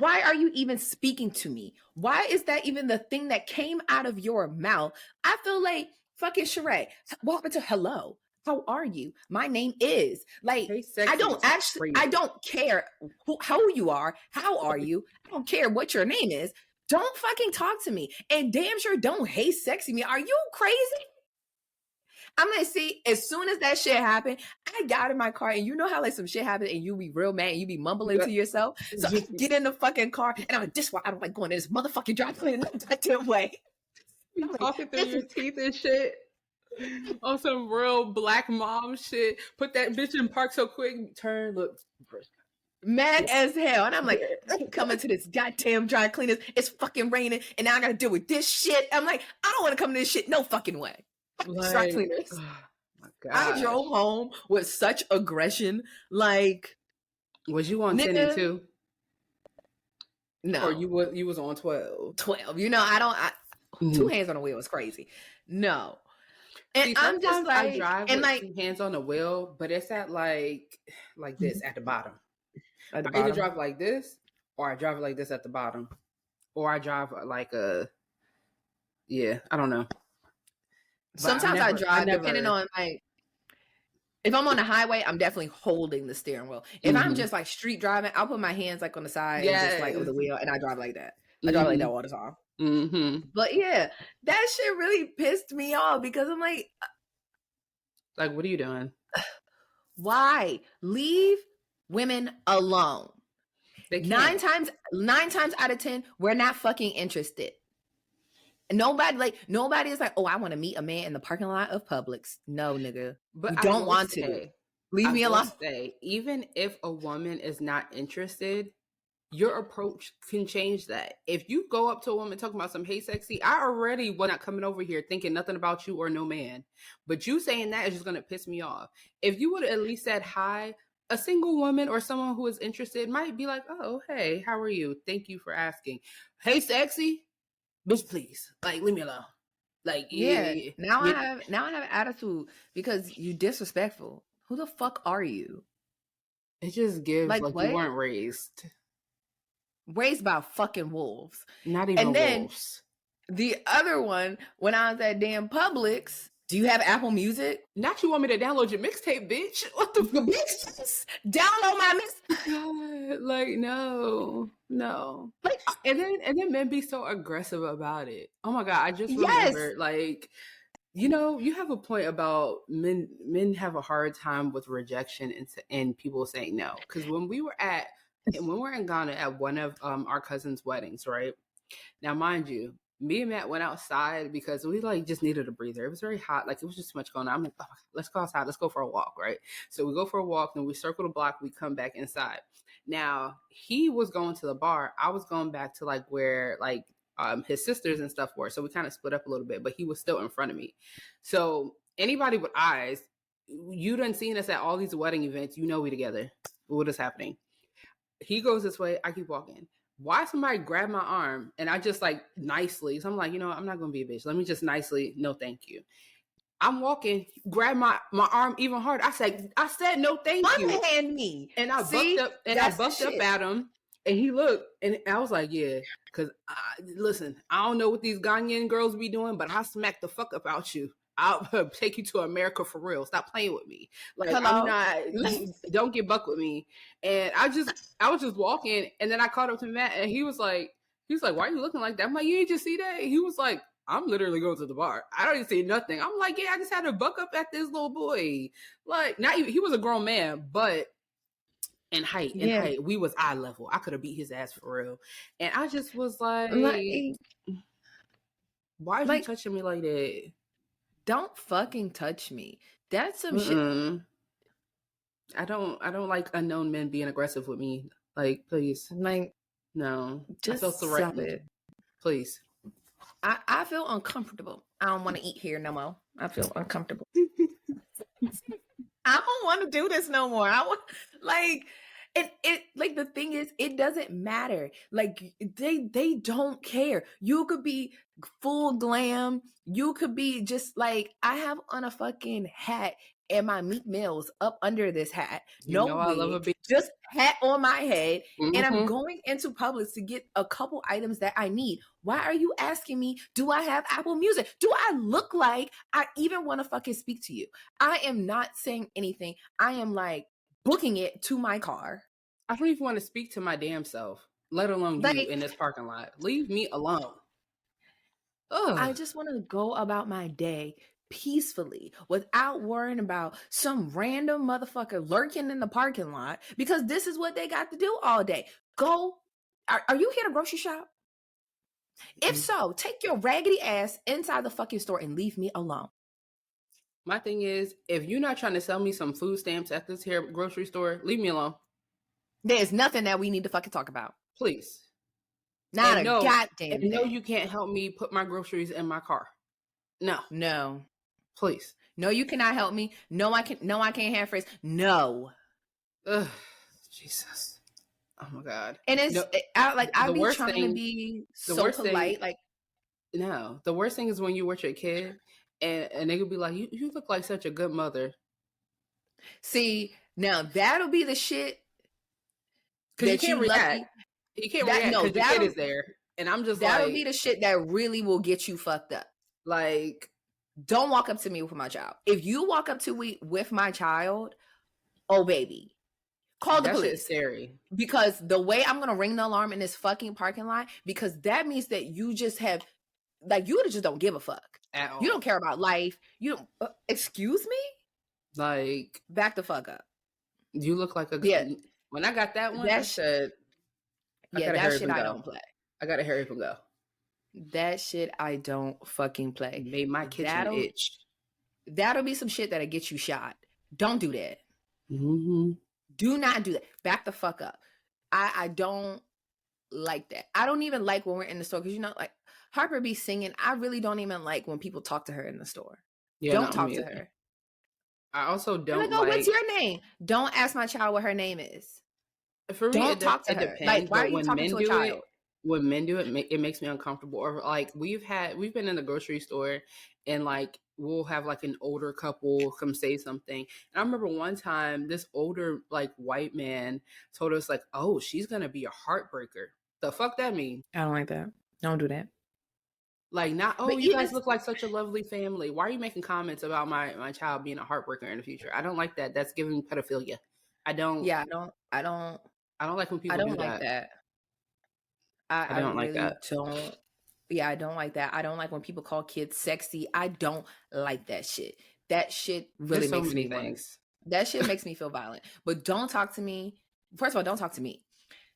are you even speaking to me? Why is that even the thing that came out of your mouth? I feel like fucking Sheree. Welcome to hello. How are you? My name is like, I don't care how you are. How are you? I don't care what your name is. Don't fucking talk to me. And damn sure don't hey sexy me. Are you crazy? I'm gonna see, as soon as that shit happened, I got in my car, and you know how like some shit happened and you be real mad and you be mumbling to yourself. So I get in the fucking car and I'm like, this is why I don't like going to this motherfucking dry cleaning that damn way. You talking through your teeth and shit. On some real black mom shit. Put that bitch in park so quick. Turn, look. Mad as hell. And I'm like, I'm coming to this goddamn dry cleaners. It's fucking raining and now I gotta deal with this shit. I'm like, I don't want to come to this shit no fucking way. Dry cleaners. Oh my God. I drove home with such aggression. Like, was you on 10 and 2? No. Or you was on 12? 12. You know, two hands on the wheel is crazy. No. And see, I'm just like, I drive with like 2 hands on the wheel, but it's at like this at the bottom. I either drive like this, or I drive like this at the bottom, or I drive like I don't know. But sometimes I drive depending on like, if I'm on the highway, I'm definitely holding the steering wheel. If I'm just like street driving, I'll put my hands like on the side and just like of the wheel, and I drive like that. I drive like that all the time. But yeah, that shit really pissed me off because I'm like, what are you doing? Why? Leave women alone. They can't. 9 times out of 10, we're not fucking interested. Nobody is like, oh, I want to meet a man in the parking lot of Publix. No, nigga. But You I don't will want say, to. Leave me alone. Even if a woman is not interested, your approach can change that. If you go up to a woman talking about some, hey, sexy, I already was not coming over here thinking nothing about you or no man. But you saying that is just going to piss me off. If you would have at least said hi, a single woman or someone who is interested might be like, oh, hey, how are you? Thank you for asking. Hey, sexy, bitch, please, like, leave me alone. Like, yeah. Now I have attitude because you disrespectful. Who the fuck are you? It just gives like what? You weren't raised by fucking wolves. Not even and then wolves. The other one, when I was at damn Publix, do you have Apple Music? Not you want me to download your mixtape, bitch. What the fuck? Bitch, download my mix. God, like, no. Like, and then men be so aggressive about it. Oh my God, I just remember, like, you know, you have a point about men have a hard time with rejection and people saying no. Because when we're in Ghana at one of our cousins' weddings, right? Now, mind you, me and Matt went outside because we like just needed a breather. It was very hot. Like, it was just too much going on. I'm like, oh, let's go outside. Let's go for a walk, right? So we go for a walk, then we circle the block. We come back inside. Now, he was going to the bar. I was going back to like where like his sisters and stuff were. So we kind of split up a little bit, but he was still in front of me. So anybody with eyes, you done seen us at all these wedding events. You know we together. What is happening? He goes this way. I keep walking. Why somebody grab my arm and I just like nicely, so I'm like, you know, I'm not gonna be a bitch. Let me just nicely, no, thank you. I'm walking, grab my arm even harder. I said no, thank you. Unhand me. And I bucked up at him, and he looked, and I was like, yeah, because listen, I don't know what these Ghanaian girls be doing, but I smack the fuck up out you. I'll take you to America for real. Stop playing with me. Like, hello? I'm not, don't get buck with me. And I was just walking, and then I caught up to Matt, and he was like, why are you looking like that? I'm like, you ain't just see that? He was like, I'm literally going to the bar. I don't even see nothing. I'm like, yeah, I just had to buck up at this little boy. Like, not even, he was a grown man, but in height, we was eye level. I could have beat his ass for real. And I just was like why are you touching me like that? Don't fucking touch me. That's some shit. I don't like unknown men being aggressive with me. Like, please. Like, no. Just I feel threatened. Please. I feel uncomfortable. I don't want to eat here no more. I feel uncomfortable. I don't want to do this no more. I want it like the thing is, it doesn't matter. Like they don't care. You could be full glam. You could be just like, I have on a fucking hat and my Meek Mills up under this hat. I love a big just hat on my head. And I'm going into Publix to get a couple items that I need. Why are you asking me, do I have Apple Music? Do I look like I even want to fucking speak to you? I am not saying anything. I am like booking it to my car. I don't even want to speak to my damn self, let alone you in this parking lot. Leave me alone. Ugh. I just want to go about my day peacefully without worrying about some random motherfucker lurking in the parking lot, because this is what they got to do all day. Go. Are you here to grocery shop? If so, take your raggedy ass inside the fucking store and leave me alone. My thing is, if you're not trying to sell me some food stamps at this here grocery store, leave me alone. There's nothing that we need to fucking talk about. Please. Not and a goddamn thing. No, you can't help me put my groceries in my car. No. Please. No, you cannot help me. No, I can't have friends. No. Ugh, Jesus. Oh my God. And it's I be trying to be so polite. Like, no, the worst thing is when you watch your kid and they could be like, you look like such a good mother. See, now that'll be the shit. Because you can't react. You can't react because the kid is there. And I'm just that'll be the shit that really will get you fucked up. Like, don't walk up to me with my child. If you walk up to me with my child, oh baby, call the police. That shit's scary. Because the way I'm gonna ring the alarm in this fucking parking lot, because that means that you just have, like, you just don't give a fuck at all. You don't care about life. You don't. Excuse me. Like, back the fuck up. You look like a yeah. When I got that one, that I said, I yeah, gotta that hurry up shit and I go. don't play. I gotta hurry up and go. That shit I don't fucking play. Made my kitchen itch. That'll be some shit that'll get you shot. Don't do that. Mm-hmm. Do not do that. Back the fuck up. I don't like that. I don't even like when we're in the store, because you know, like Harper be singing. I really don't even like when people talk to her in the store. Yeah, don't talk to her. I also don't like, oh, what's your name? Don't ask my child what her name is. For me, don't talk to her. Depends, like, why are you talking to a child? When men do it, it makes me uncomfortable. Or like we've been in the grocery store and like we'll have like an older couple come say something. And I remember one time this older like white man told us like, "Oh, she's gonna be a heartbreaker." The fuck that mean? I don't like that. Don't do that. Like, not, oh, you guys look like such a lovely family. Why are you making comments about my child being a heartbreaker in the future? I don't like that. That's giving pedophilia. I don't. Yeah, I don't like when people do that. I don't like that. Yeah, I don't like that. I don't like when people call kids sexy. I don't like that shit. That shit really makes me things. That shit makes me feel violent. But don't talk to me. First of all, don't talk to me.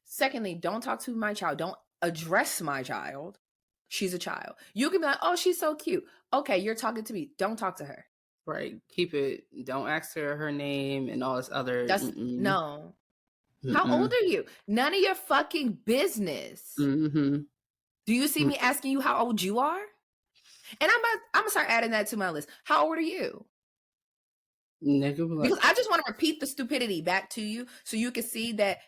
Secondly, don't talk to my child. Don't address my child. She's a child. You can be like, oh, she's so cute. Okay, you're talking to me. Don't talk to her. Right. Keep it. Don't ask her name and all this other. No. How old are you? None of your fucking business. Mm-hmm. Do you see me asking you how old you are? And I'm gonna start adding that to my list. How old are you? Because I just want to repeat the stupidity back to you so you can see that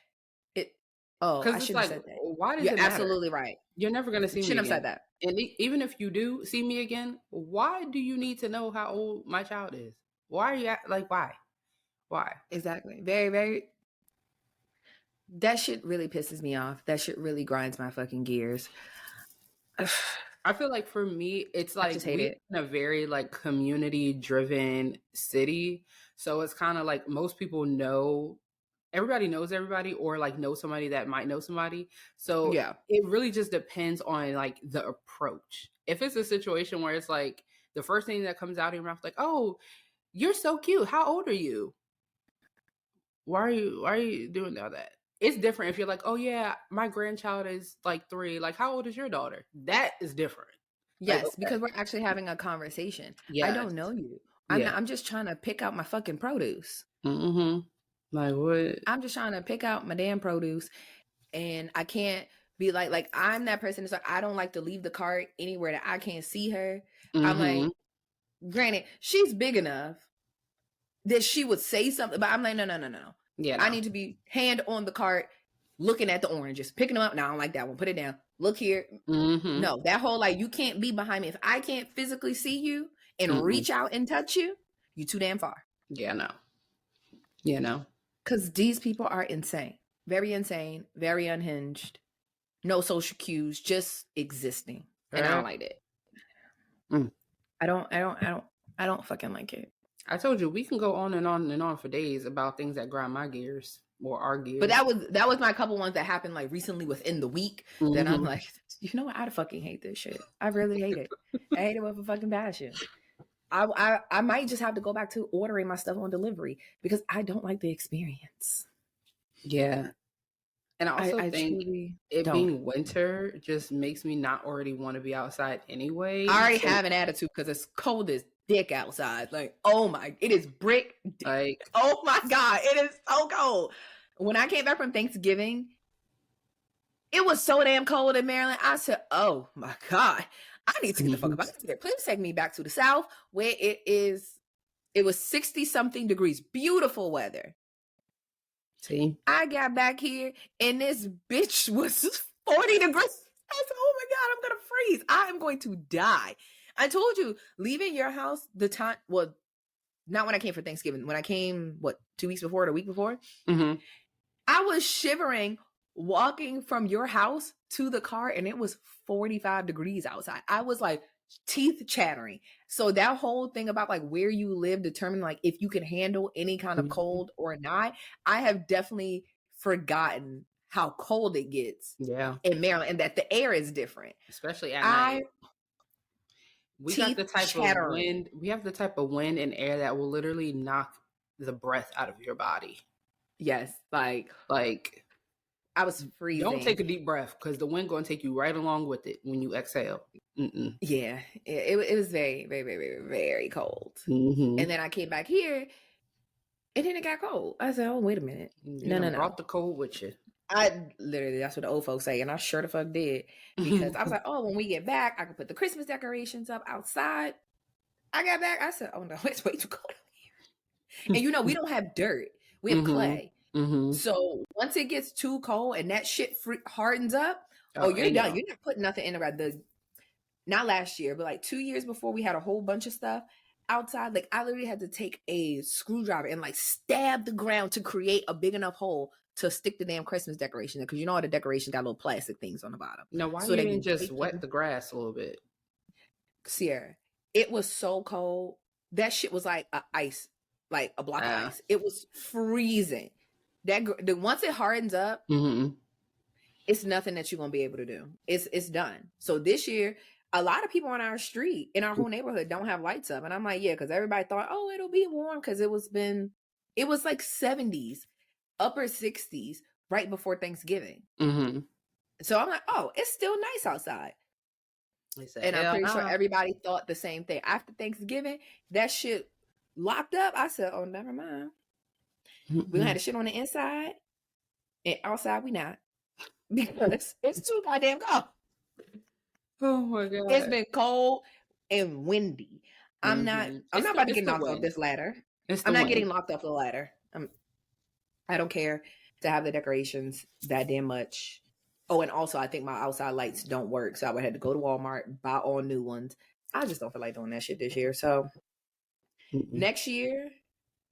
it. Oh, I should have said that. Why does You're it matter? absolutely right. You're never gonna see me again. Shouldn't have said that. And even if you do see me again, why do you need to know how old my child is? Why are you like why? Why? Exactly. Very, very. That shit really pisses me off. That shit really grinds my fucking gears. I feel like for me, it's like we're in a very like community driven city. So it's kind of like most people know, everybody knows everybody, or like know somebody that might know somebody. So yeah, it really just depends on like the approach. If it's a situation where it's like the first thing that comes out of your mouth, like, oh, you're so cute. How old are you? Why are you doing all that? It's different if you're like, oh yeah, my grandchild is like 3. Like, how old is your daughter? That is different. Yes, like, okay, because we're actually having a conversation. Yes. I don't know you. I'm just trying to pick out my fucking produce. Mm-hmm. Like what? I'm just trying to pick out my damn produce, and I can't be like I'm that person that's like, I don't like to leave the cart anywhere that I can't see her. Mm-hmm. I'm like, granted, she's big enough that she would say something, but I'm like, no. Yeah, no. I need to be hand on the cart, looking at the oranges, picking them up. No, I don't like that one. Put it down. Look here. Mm-hmm. No, that whole like you can't be behind me. If I can't physically see you and reach out and touch you, you too damn far. Yeah, no. Yeah, no. Because these people are insane, very unhinged, no social cues, just existing, and I don't like it. I don't fucking like it. I told you we can go on and on and on for days about things that grind my gears or our gears. But that was my couple ones that happened like recently within the week. Mm-hmm. Then I'm like, you know what? I fucking hate this shit. I really hate it. I hate it with a fucking passion. I might just have to go back to ordering my stuff on delivery because I don't like the experience. Yeah. And I also think it being winter just makes me not already want to be outside anyway. I already have an attitude because it's cold as dick outside. Like, oh my, it is brick. Like, oh my God, it is so cold. When I came back from Thanksgiving, it was so damn cold in Maryland. I said, oh my God, I need to get the fuck up here. Please take me back to the South where it was 60 something degrees. Beautiful weather. See, I got back here and this bitch was 40 degrees. I said, oh my God, I'm going to freeze. I am going to die. I told you, leaving your house the time, well, not when I came for Thanksgiving. When I came, 2 weeks before or a week before? Mm-hmm. I was shivering walking from your house to the car and it was 45 degrees outside. I was like teeth chattering. So that whole thing about like where you live determine like if you can handle any kind of cold or not. I have definitely forgotten how cold it gets in Maryland and that the air is different. Especially at night. We got the type of wind. We have the type of wind and air that will literally knock the breath out of your body. Yes, like I was freezing. Don't take a deep breath because the wind going to take you right along with it when you exhale. Mm-mm. Yeah, it was very, very, very, very, very cold. Mm-hmm. And then I came back here, and then it got cold. I said, "Oh, wait a minute, no. Brought the cold with you." I literally, that's what the old folks say, and I sure the fuck did, because I was like, "Oh, when we get back, I can put the Christmas decorations up outside." I got back, I said, "Oh no, it's way too cold here." And we don't have dirt; we have clay. Mm-hmm. So once it gets too cold and that shit hardens up, you're done. You're not putting nothing in the not last year, but like 2 years before, we had a whole bunch of stuff outside. Like I literally had to take a screwdriver and like stab the ground to create a big enough hole to stick the damn Christmas decoration in, because all the decorations got little plastic things on the bottom. No, why you didn't just wet the grass a little bit? Ciara, it was so cold. That shit was like ice, like a block of ice. It was freezing. Once it hardens up, it's nothing that you're gonna be able to do. It's done. So this year, a lot of people on our street, in our whole neighborhood, don't have lights up, and I'm like, yeah, because everybody thought, oh, it'll be warm, because it was like 70s, upper 60s right before Thanksgiving. So I'm like, oh, it's still nice outside. And I'm pretty sure everybody thought the same thing. After Thanksgiving, that shit locked up. I said, oh, never mind. We're gonna have the shit on the inside, and outside we not, because it's too goddamn cold. Oh my God. It's been cold and windy. I'm not about to get knocked off this ladder. I'm not getting locked off the ladder. I don't care to have the decorations that damn much. Oh, and also I think my outside lights don't work, so I would have to go to Walmart, buy all new ones. I just don't feel like doing that shit this year. So next year,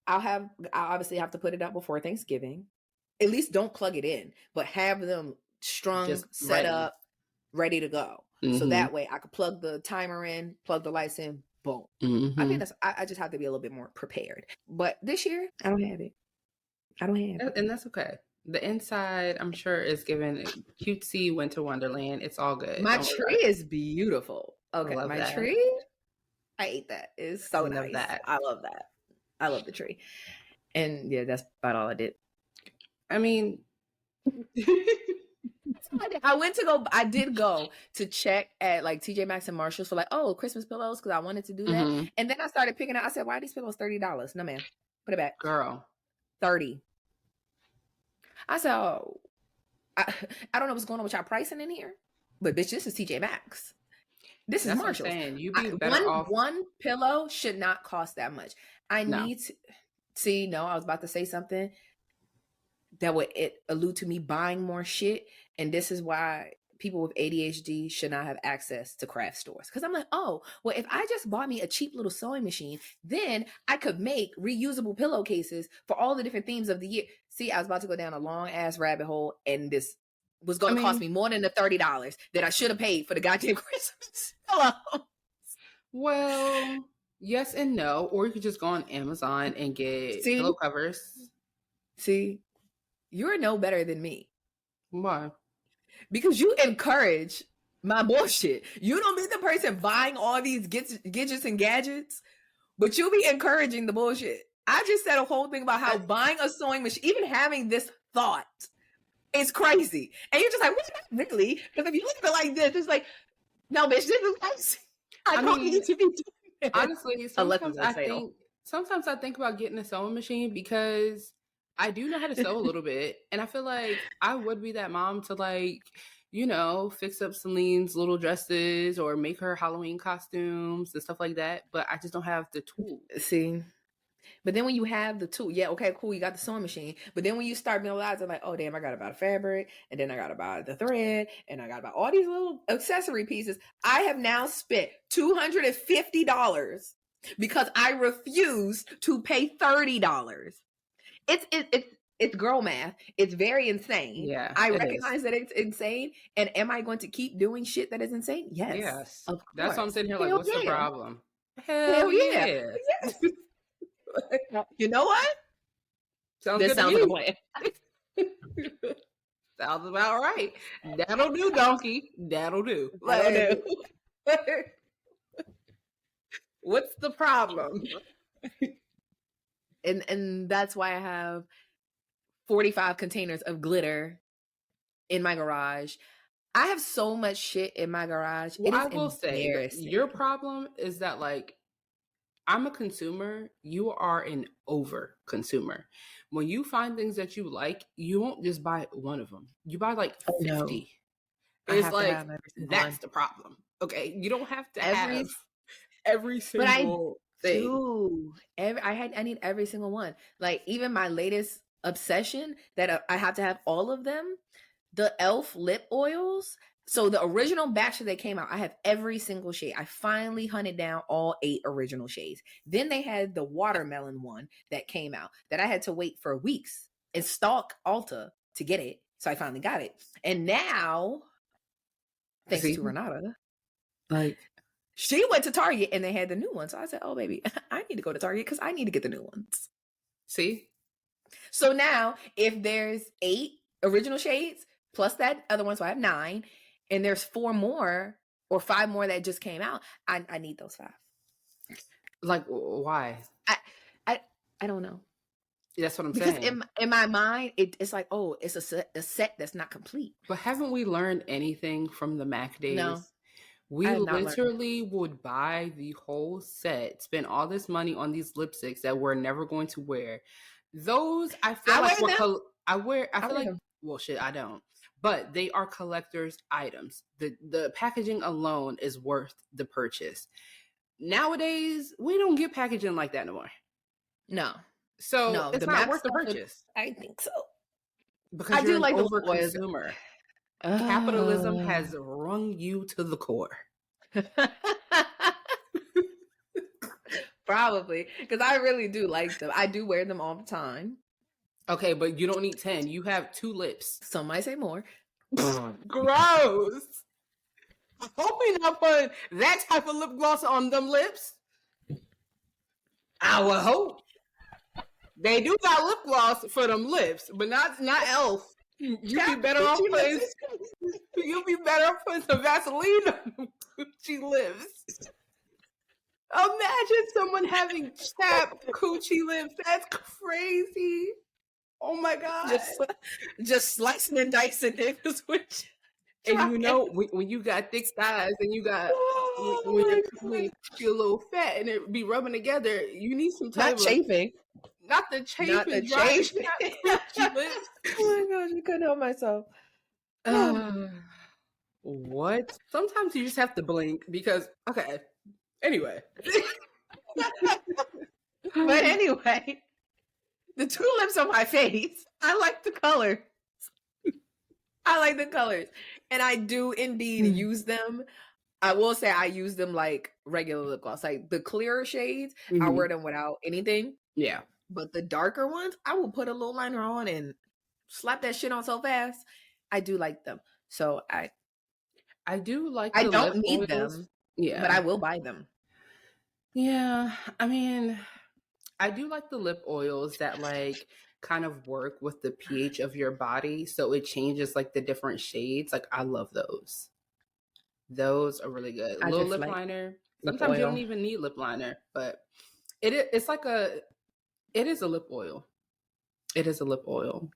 I'll obviously have to put it up before Thanksgiving. At least don't plug it in, but have them strung, just set up, ready to go. So that way I could plug the timer in, plug the lights in, boom. I think I just have to be a little bit more prepared. But this year, I don't have it. And that's okay. The inside, I'm sure, is given cutesy winter wonderland. It's all good. My tree is beautiful. Okay, my tree, I ate that. It's so nice. I love that. I love the tree. And yeah, that's about all I did. I mean, I did go to check at like TJ Maxx and Marshalls for like, Christmas pillows, because I wanted to do that. And then I started picking out, I said, why are these pillows $30? No, man, put it back. Girl. 30. I said, I don't know what's going on with y'all pricing in here, but bitch, this is TJ Maxx. This is Marshalls. You be better off. One pillow should not cost that much. I was about to say something that would allude to me buying more shit. And this is why people with ADHD should not have access to craft stores. Because I'm like, if I just bought me a cheap little sewing machine, then I could make reusable pillowcases for all the different themes of the year. See, I was about to go down a long ass rabbit hole, and this was going to cost me more than the $30 that I should have paid for the goddamn Christmas pillow. Well, yes and no. Or you could just go on Amazon and get pillow covers. See, you're no better than me. Why? Because you encourage my bullshit. You don't be the person buying all these gadgets and gadgets, but you'll be encouraging the bullshit. I just said a whole thing about how buying a sewing machine, even having this thought, is crazy. And you're just like, what? Really? Because if you look at it like this, it's like, no, bitch, this is crazy. I don't need to be doing it. Honestly, sometimes I think about getting a sewing machine because I do know how to sew a little bit. And I feel like I would be that mom to like, fix up Celine's little dresses or make her Halloween costumes and stuff like that. But I just don't have the tools. See? But then when you have the tool, yeah, okay, cool, you got the sewing machine. But then when you start realizing like, oh, damn, I got to buy the fabric, and then I got to buy the thread, and I got to buy all these little accessory pieces. I have now spent $250 because I refuse to pay $30. It's girl math. It's very insane. Yeah, I recognize that it's insane. And am I going to keep doing shit that is insane? Yes. Yes. Of course. That's what I'm sitting here like, what's the problem? Hell yeah. Yes. You know what? Sounds like a plan. Sounds about right. That'll do, donkey. That'll do. What's the problem? And that's why I have 45 containers of glitter in my garage. I have so much shit in my garage. Well, It is I will say that embarrassing. your problem is that, like, I'm a consumer. You are an over consumer. When you find things that you like, you won't just buy one of them. You buy like 50. No. I It's have to like, have every single that's one. the problem. Okay. You don't have to Every- have every single thing. I need every single one. Like, even my latest obsession that I have to have all of them, the e.l.f. lip oils. So the original batch that they came out, I have every single shade. I finally hunted down all 8 original shades. Then they had the watermelon one that came out that I had to wait for weeks and stalk Ulta to get it. So I finally got it. And now, thanks to Renata, like, she went to Target and they had the new one. So I said, oh, baby, I need to go to Target because I need to get the new ones. See? So now, if there's 8 original shades plus that other one, so I have 9, and there's 4 more or 5 more that just came out, I need those 5. Like, why? I don't know. That's what I'm Because saying. in my mind, it's like, oh, it's a set that's not complete. But haven't we learned anything from the MAC days? No. We I have not literally would buy the whole set, spend all this money on these lipsticks that we're never going to wear. Those, I feel I like wear them. I feel like them. Well, shit, I don't. But they are collector's items. The packaging alone is worth the purchase. Nowadays, we don't get packaging like that no more. No. So No, it's the not MAC worth the stuff purchase. I think so. Because I you're do like an the over oils. consumer. Capitalism has wrung you to the core. Probably, because I really do like them. I do wear them all the time. Okay, but you don't need 10. You have 2 lips. Some might say more. Gross. I hope we not put that type of lip gloss on them lips. I would hope. They do got lip gloss for them lips, but not e.l.f. You'd be better off putting some Vaseline on them coochie lips. Imagine someone having chapped coochie lips. That's crazy. Oh my God. Just slicing and dicing niggas with you. And you know, when you got thick thighs and you got when you're a little fat and it be rubbing together, you need some type not chafing. Not the chafing. Coochie lips. Oh my gosh, I couldn't help myself. What? Sometimes you just have to blink because, okay. Anyway. But anyway, the 2 lips on my face, I like the color. I like the colors. And I do indeed use them. I will say I use them like regular lip gloss. Like the clearer shades, I wear them without anything. Yeah. But the darker ones, I will put a little liner on and slap that shit on so fast. I do like them. So I do like I don't need them. Yeah. But I will buy them. Yeah. I mean, I do like the lip oils that like kind of work with the pH of your body. So it changes like the different shades. Like I love those. Those are really good. A little lip liner. Sometimes you don't even need lip liner, but it's like it is a lip oil. It is a lip oil.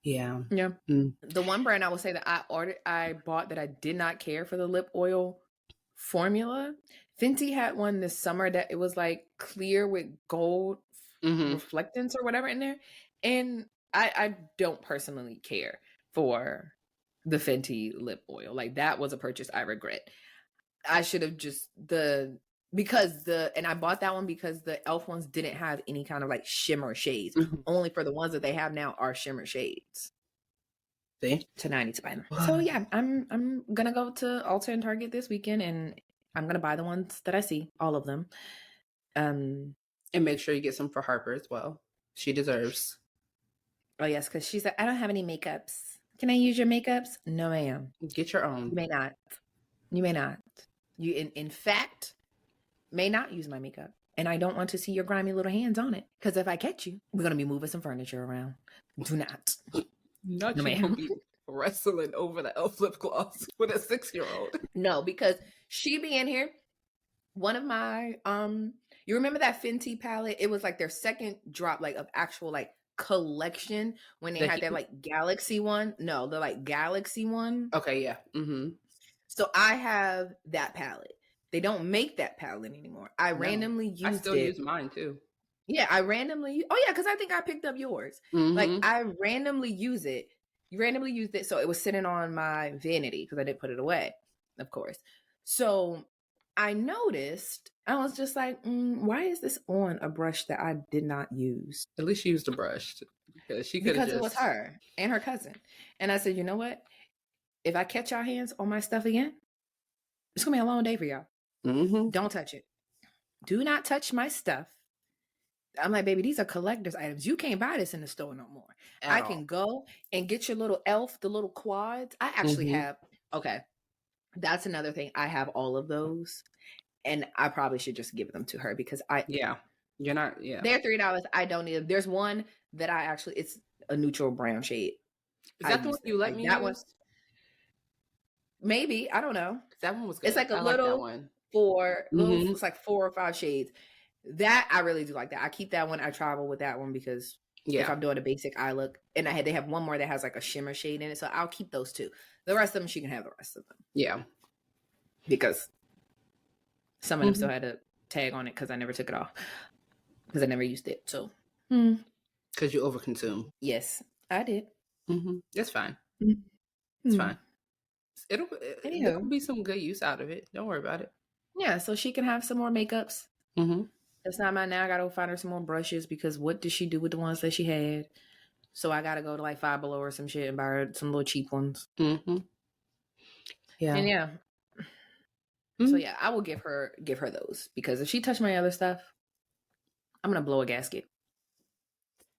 Yeah. Yeah. The one brand I will say that I bought that I did not care for the lip oil formula. Fenty had one this summer that it was like clear with gold reflectance or whatever in there. And I don't personally care for the Fenty lip oil. Like that was a purchase I regret. I should have just and I bought that one because the e.l.f. ones didn't have any kind of like shimmer shades. Only for the ones that they have now are shimmer shades. See? So now I need to buy them. So yeah, I'm gonna go to Ulta and Target this weekend and I'm gonna buy the ones that I see, all of them. And make sure you get some for Harper as well. She deserves. Oh yes, because she said I don't have any makeups. Can I use your makeups? No, ma'am. Get your own. You may not. You may not. You in fact may not use my makeup. And I don't want to see your grimy little hands on it. Because if I catch you, we're gonna be moving some furniture around. Do not. Not no, you gonna be wrestling over the e.l.f. lip gloss with a 6-year-old. No, because she be in here. One of my You remember that Fenty palette? It was like their second drop, like of actual like collection when they had that like Galaxy one. No, the like Galaxy one. Okay, yeah. So I have that palette. They don't make that palette anymore. I randomly used it. I still use mine too. Yeah, I randomly. Oh yeah, because I think I picked up yours. Like I randomly use it. You randomly used it, so it was sitting on my vanity because I didn't put it away, of course. So I noticed. I was just like, why is this on a brush that I did not use? At least she used a brush because it was her and her cousin. And I said, you know what? If I catch y'all hands on my stuff again, it's gonna be a long day for y'all. Don't touch it. Do not touch my stuff. I'm like, baby, these are collector's items. You can't buy this in the store no more. I can go and get your little elf, the little quads. I actually have, okay, that's another thing. I have all of those. And I probably should just give them to her because they're $3. I don't need them. There's one that I actually, it's a neutral brown shade. Is that the one you let me use? One, maybe, I don't know. That one was good. It's like a little one. It's like 4 or 5 shades. That I really do like that. I keep that one. I travel with that one because if I'm doing a basic eye look, and they have one more that has like a shimmer shade in it, so I'll keep those two. The rest of them, she can have the rest of them. Yeah, because some of them still had a tag on it because I never took it off because I never used it. So because you overconsume. Yes, I did. It's fine. It's fine. There'll be some good use out of it. Don't worry about it. Yeah, so she can have some more makeups. It's not mine now. I gotta go find her some more brushes because what did she do with the ones that she had? So I gotta go to like Five Below or some shit and buy her some little cheap ones. Yeah, and so yeah, I will give her those because if she touched my other stuff, I'm gonna blow a gasket.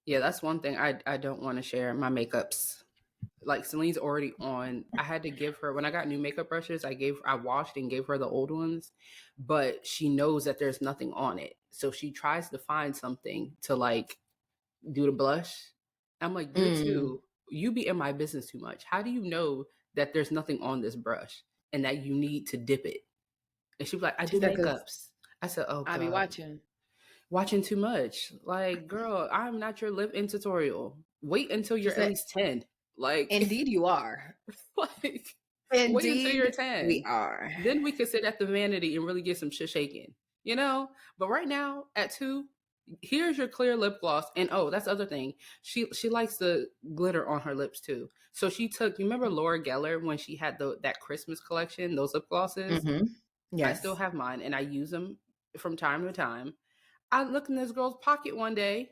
Yeah, that's one thing I don't want to share my makeups. Like Celine's already on. I had to give her when I got new makeup brushes. I washed and gave her the old ones, but she knows that there's nothing on it. So she tries to find something to like do the blush. I'm like, you too. You be in my business too much. How do you know that there's nothing on this brush and that you need to dip it? And she was like, I do makeups. I said, oh, God. I be watching too much. Like, girl, I'm not your lip-in tutorial. Wait until you're at least 10. Like, indeed you are. Like, indeed, wait until you're 10. We are. Then we could sit at the vanity and really get some shit shaking, you know? But right now, at 2, here's your clear lip gloss. And oh, that's the other thing. She likes the glitter on her lips too. So she took, you remember Laura Geller when she had that Christmas collection, those lip glosses? Yes. I still have mine and I use them from time to time. I look in this girl's pocket one day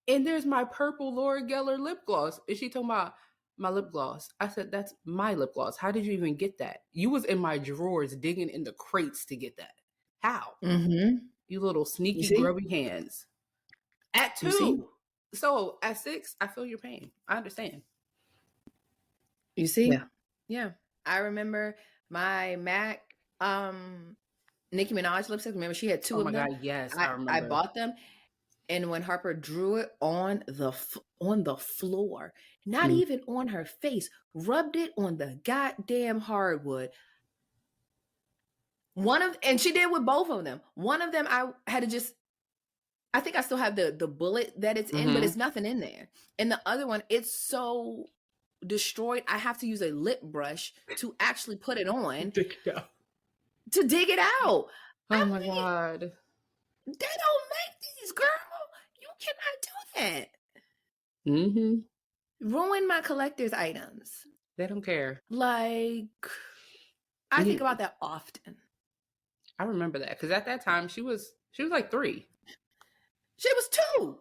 and there's my purple Laura Geller lip gloss. And she told me, my lip gloss. I said, that's my lip gloss. How did you even get that? You was in my drawers digging in the crates to get that. How? You little sneaky, grubby hands. At 2. So at 6, I feel your pain. I understand. You see? Yeah. I remember my MAC Nicki Minaj lipstick. Remember she had 2 of them? Oh my God, yes. I remember. I bought them. And when Harper drew it on the floor, not even on her face, rubbed it on the goddamn hardwood. And she did with both of them. One of them I had to just, I think I still have the bullet that it's in, but it's nothing in there. And the other one, it's so destroyed. I have to use a lip brush to actually put it on. To dig it out. Oh my God. They don't make these, girl. You cannot do that. Ruin my collector's items. They don't care. Like, I think about that often. I remember that because at that time she was like 3. She was 2.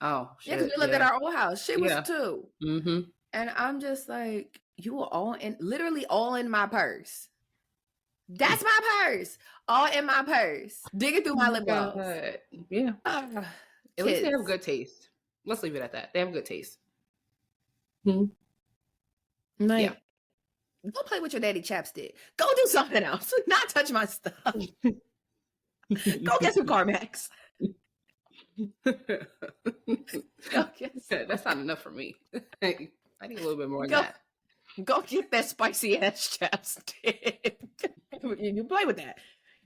Oh, shit. Yeah, because we lived at our old house. She was 2. And I'm just like, you were literally all in my purse. That's my purse. All in my purse. Digging through my lip gloss. Yeah. At least they have good taste. Let's leave it at that. They have good taste. Like, go play with your daddy chapstick. Go do something else. Not touch my stuff. Go get some Carmex. That's not enough for me. I need a little bit more than that. Go get that spicy ass chapstick. You play with that.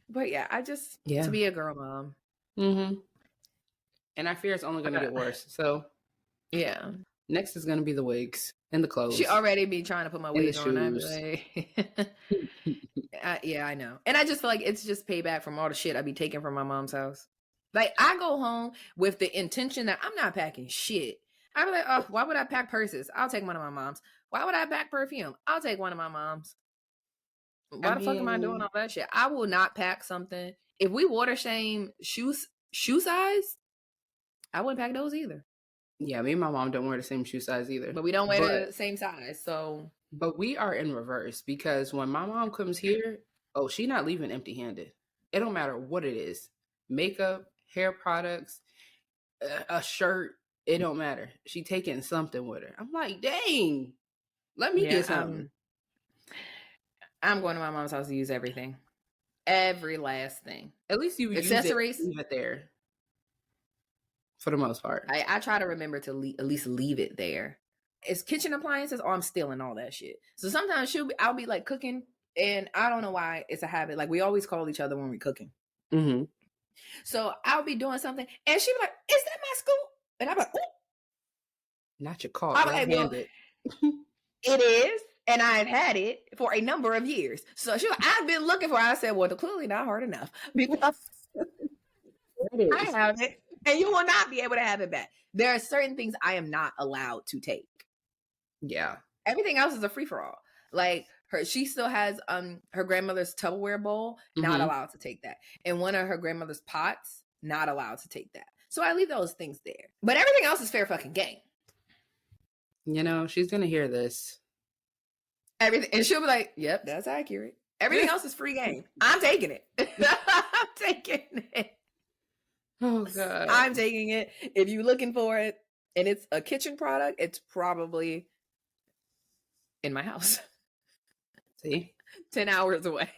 But yeah, to be a girl mom, Mm-hmm. And I fear it's only going to get worse. So yeah. Next is going to be the wigs and the clothes. She already be trying to put my and the wig on. I'd be shoes. like, yeah, I know. And I just feel like it's just payback from all the shit I be taking from my mom's house. Like, I go home with the intention that I'm not packing shit. I be like, oh, why would I pack purses? I'll take one of my mom's. Why would I pack perfume? I'll take one of my mom's. Why the fuck am I doing all that shit? I will not pack something. If we water shame shoe size, I wouldn't pack those either. Yeah, me and my mom don't wear the same shoe size either. But we don't wear the same size, so. But we are in reverse because when my mom comes here, oh, she not leaving empty-handed. It don't matter what it is. Makeup, hair products, a shirt, it don't matter. She taking something with her. I'm like, dang, let me get something. I'm going to my mom's house to use everything. Every last thing. At least you accessories, leave it there. For the most part. I try to remember to at least leave it there. It's kitchen appliances, or I'm stealing all that shit. So sometimes I'll be like cooking, and I don't know why it's a habit. Like, we always call each other when we're cooking. Mm-hmm. So I'll be doing something, and she'll be like, "Is that my scoop?" And I'm like, "Oh, not your call." I'm like, well, it is, and I've had it for a number of years. So she's like, "I've been looking for it." I said, "Well, clearly not hard enough because I have it, and you will not be able to have it back." There are certain things I am not allowed to take. Yeah. Everything else is a free-for-all. Like, she still has her grandmother's Tupperware bowl, not allowed to take that. And one of her grandmother's pots, not allowed to take that. So I leave those things there. But everything else is fair fucking game. You know, she's gonna hear this. Everything, and she'll be like, "Yep, that's accurate. Everything else is free game. I'm taking it. I'm taking it. Oh God, I'm taking it. If you're looking for it and it's a kitchen product, it's probably in my house. See, 10 hours away."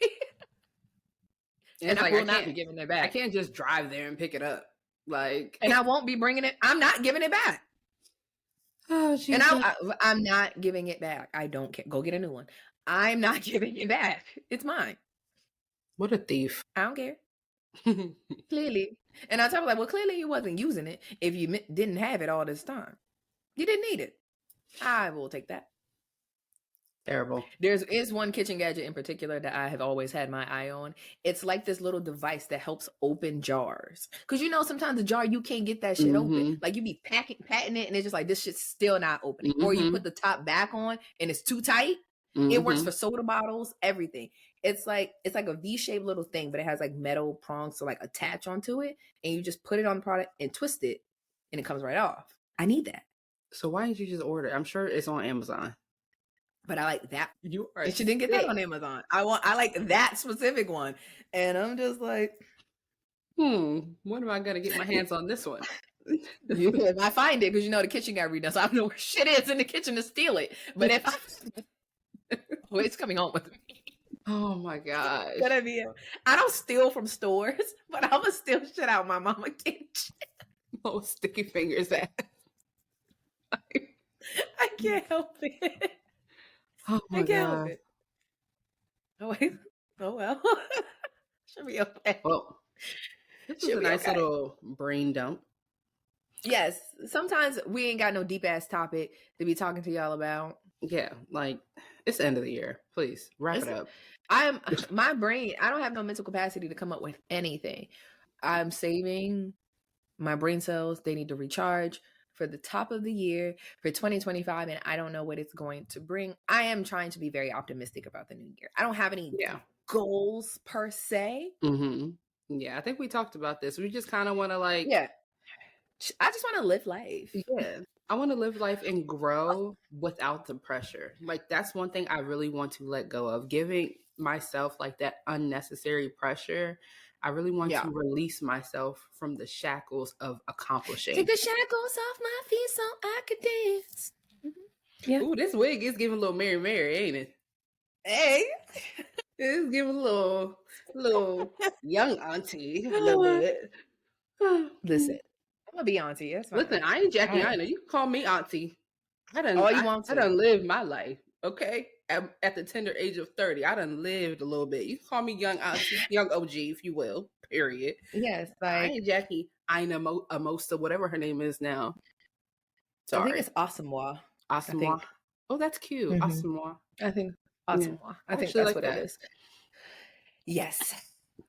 And I will not be giving it back. I can't just drive there and pick it up. Like, and I won't be bringing it. I'm not giving it back. Oh, Jesus. And I'm not giving it back. I don't care. Go get a new one. I'm not giving it back. It's mine. What a thief. I don't care. Clearly. And on top of that, well, clearly you wasn't using it if you didn't have it all this time. You didn't need it. I will take that. Terrible. There is one kitchen gadget in particular that I have always had my eye on. It's like this little device that helps open jars. Because you know, sometimes a jar, you can't get that shit open. Like, you be patting it and it's just like, this shit's still not opening. Or you put the top back on and it's too tight. It works for soda bottles, everything. It's like a V-shaped little thing, but it has like metal prongs to like attach onto it. And you just put it on the product and twist it and it comes right off. I need that. So why didn't you just order it? I'm sure it's on Amazon. But I like that. You are. And she didn't get that on Amazon. I like that specific one. And I'm just like, when am I gonna get my hands on this one? If I find it, because you know the kitchen got redone, so I don't know where shit is in the kitchen to steal it. But if it's coming home with me. Oh my gosh. I don't steal from stores, but I'm gonna steal shit out of my mama kitchen. Oh, sticky fingers ass. I can't help it. Oh my God. Oh wait. Oh well. Should be okay. Well, this is a nice little brain dump. Yes. Sometimes we ain't got no deep ass topic to be talking to y'all about. Yeah, like, it's the end of the year. Please wrap it up. My brain, I don't have no mental capacity to come up with anything. I'm saving my brain cells. They need to recharge for the top of the year for 2025, and I don't know what it's going to bring. I am trying to be very optimistic about the new year. I don't have any goals per se. Yeah, I think we talked about this. We just kind of want to I just want to live life. Yeah, I want to live life and grow without the pressure. Like, that's one thing I really want to let go of, giving myself like that unnecessary pressure. I really want to release myself from the shackles of accomplishing. Take the shackles off my feet so I could dance. Yeah. Ooh, this wig is giving a little Mary Mary, ain't it? Hey. It's giving a little young auntie a little bit. Listen, I'm gonna be auntie. That's fine. Listen, I ain't Jackie Aina. You can call me auntie. I done lived my life. Okay. at the tender age of 30. I done lived a little bit. You can call me young auntie, young OG, if you will. Period. Yes, I like ain't Jackie Ina Amosta, whatever her name is now. I think Sorry, it's Asamoah. Asamoah. Oh, that's cute. Mhm. Asamoah. I think Yeah. Asamoah. I think actually that's like what that. it is. Yes.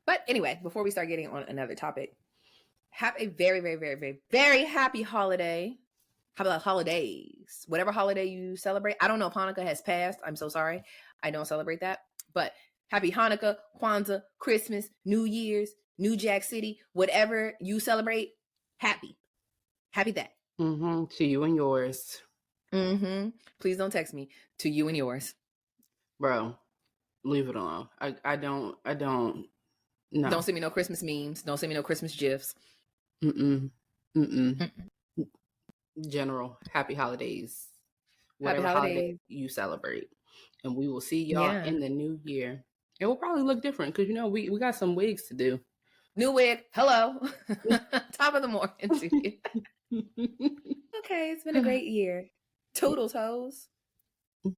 But anyway, before we start getting on another topic, have a very, very, very, very, very happy holiday. How about holidays? Whatever holiday you celebrate. I don't know if Hanukkah has passed. I'm so sorry. I don't celebrate that. But happy Hanukkah, Kwanzaa, Christmas, New Year's, New Jack City, whatever you celebrate, happy. Happy that. Mm-hmm. To you and yours. Mm-hmm. Please don't text me. To you and yours. Bro, leave it alone. I don't no. Don't send me no Christmas memes. Don't send me no Christmas gifs. Mm-mm. Mm-mm. General, happy holidays. Whatever Happy holiday holidays. you celebrate. And we will see y'all Yeah. in the new year. It will probably look different because we got some wigs to do. New wig. Hello. Top of the morning to you. Okay, it's been a great year. Toodle toes.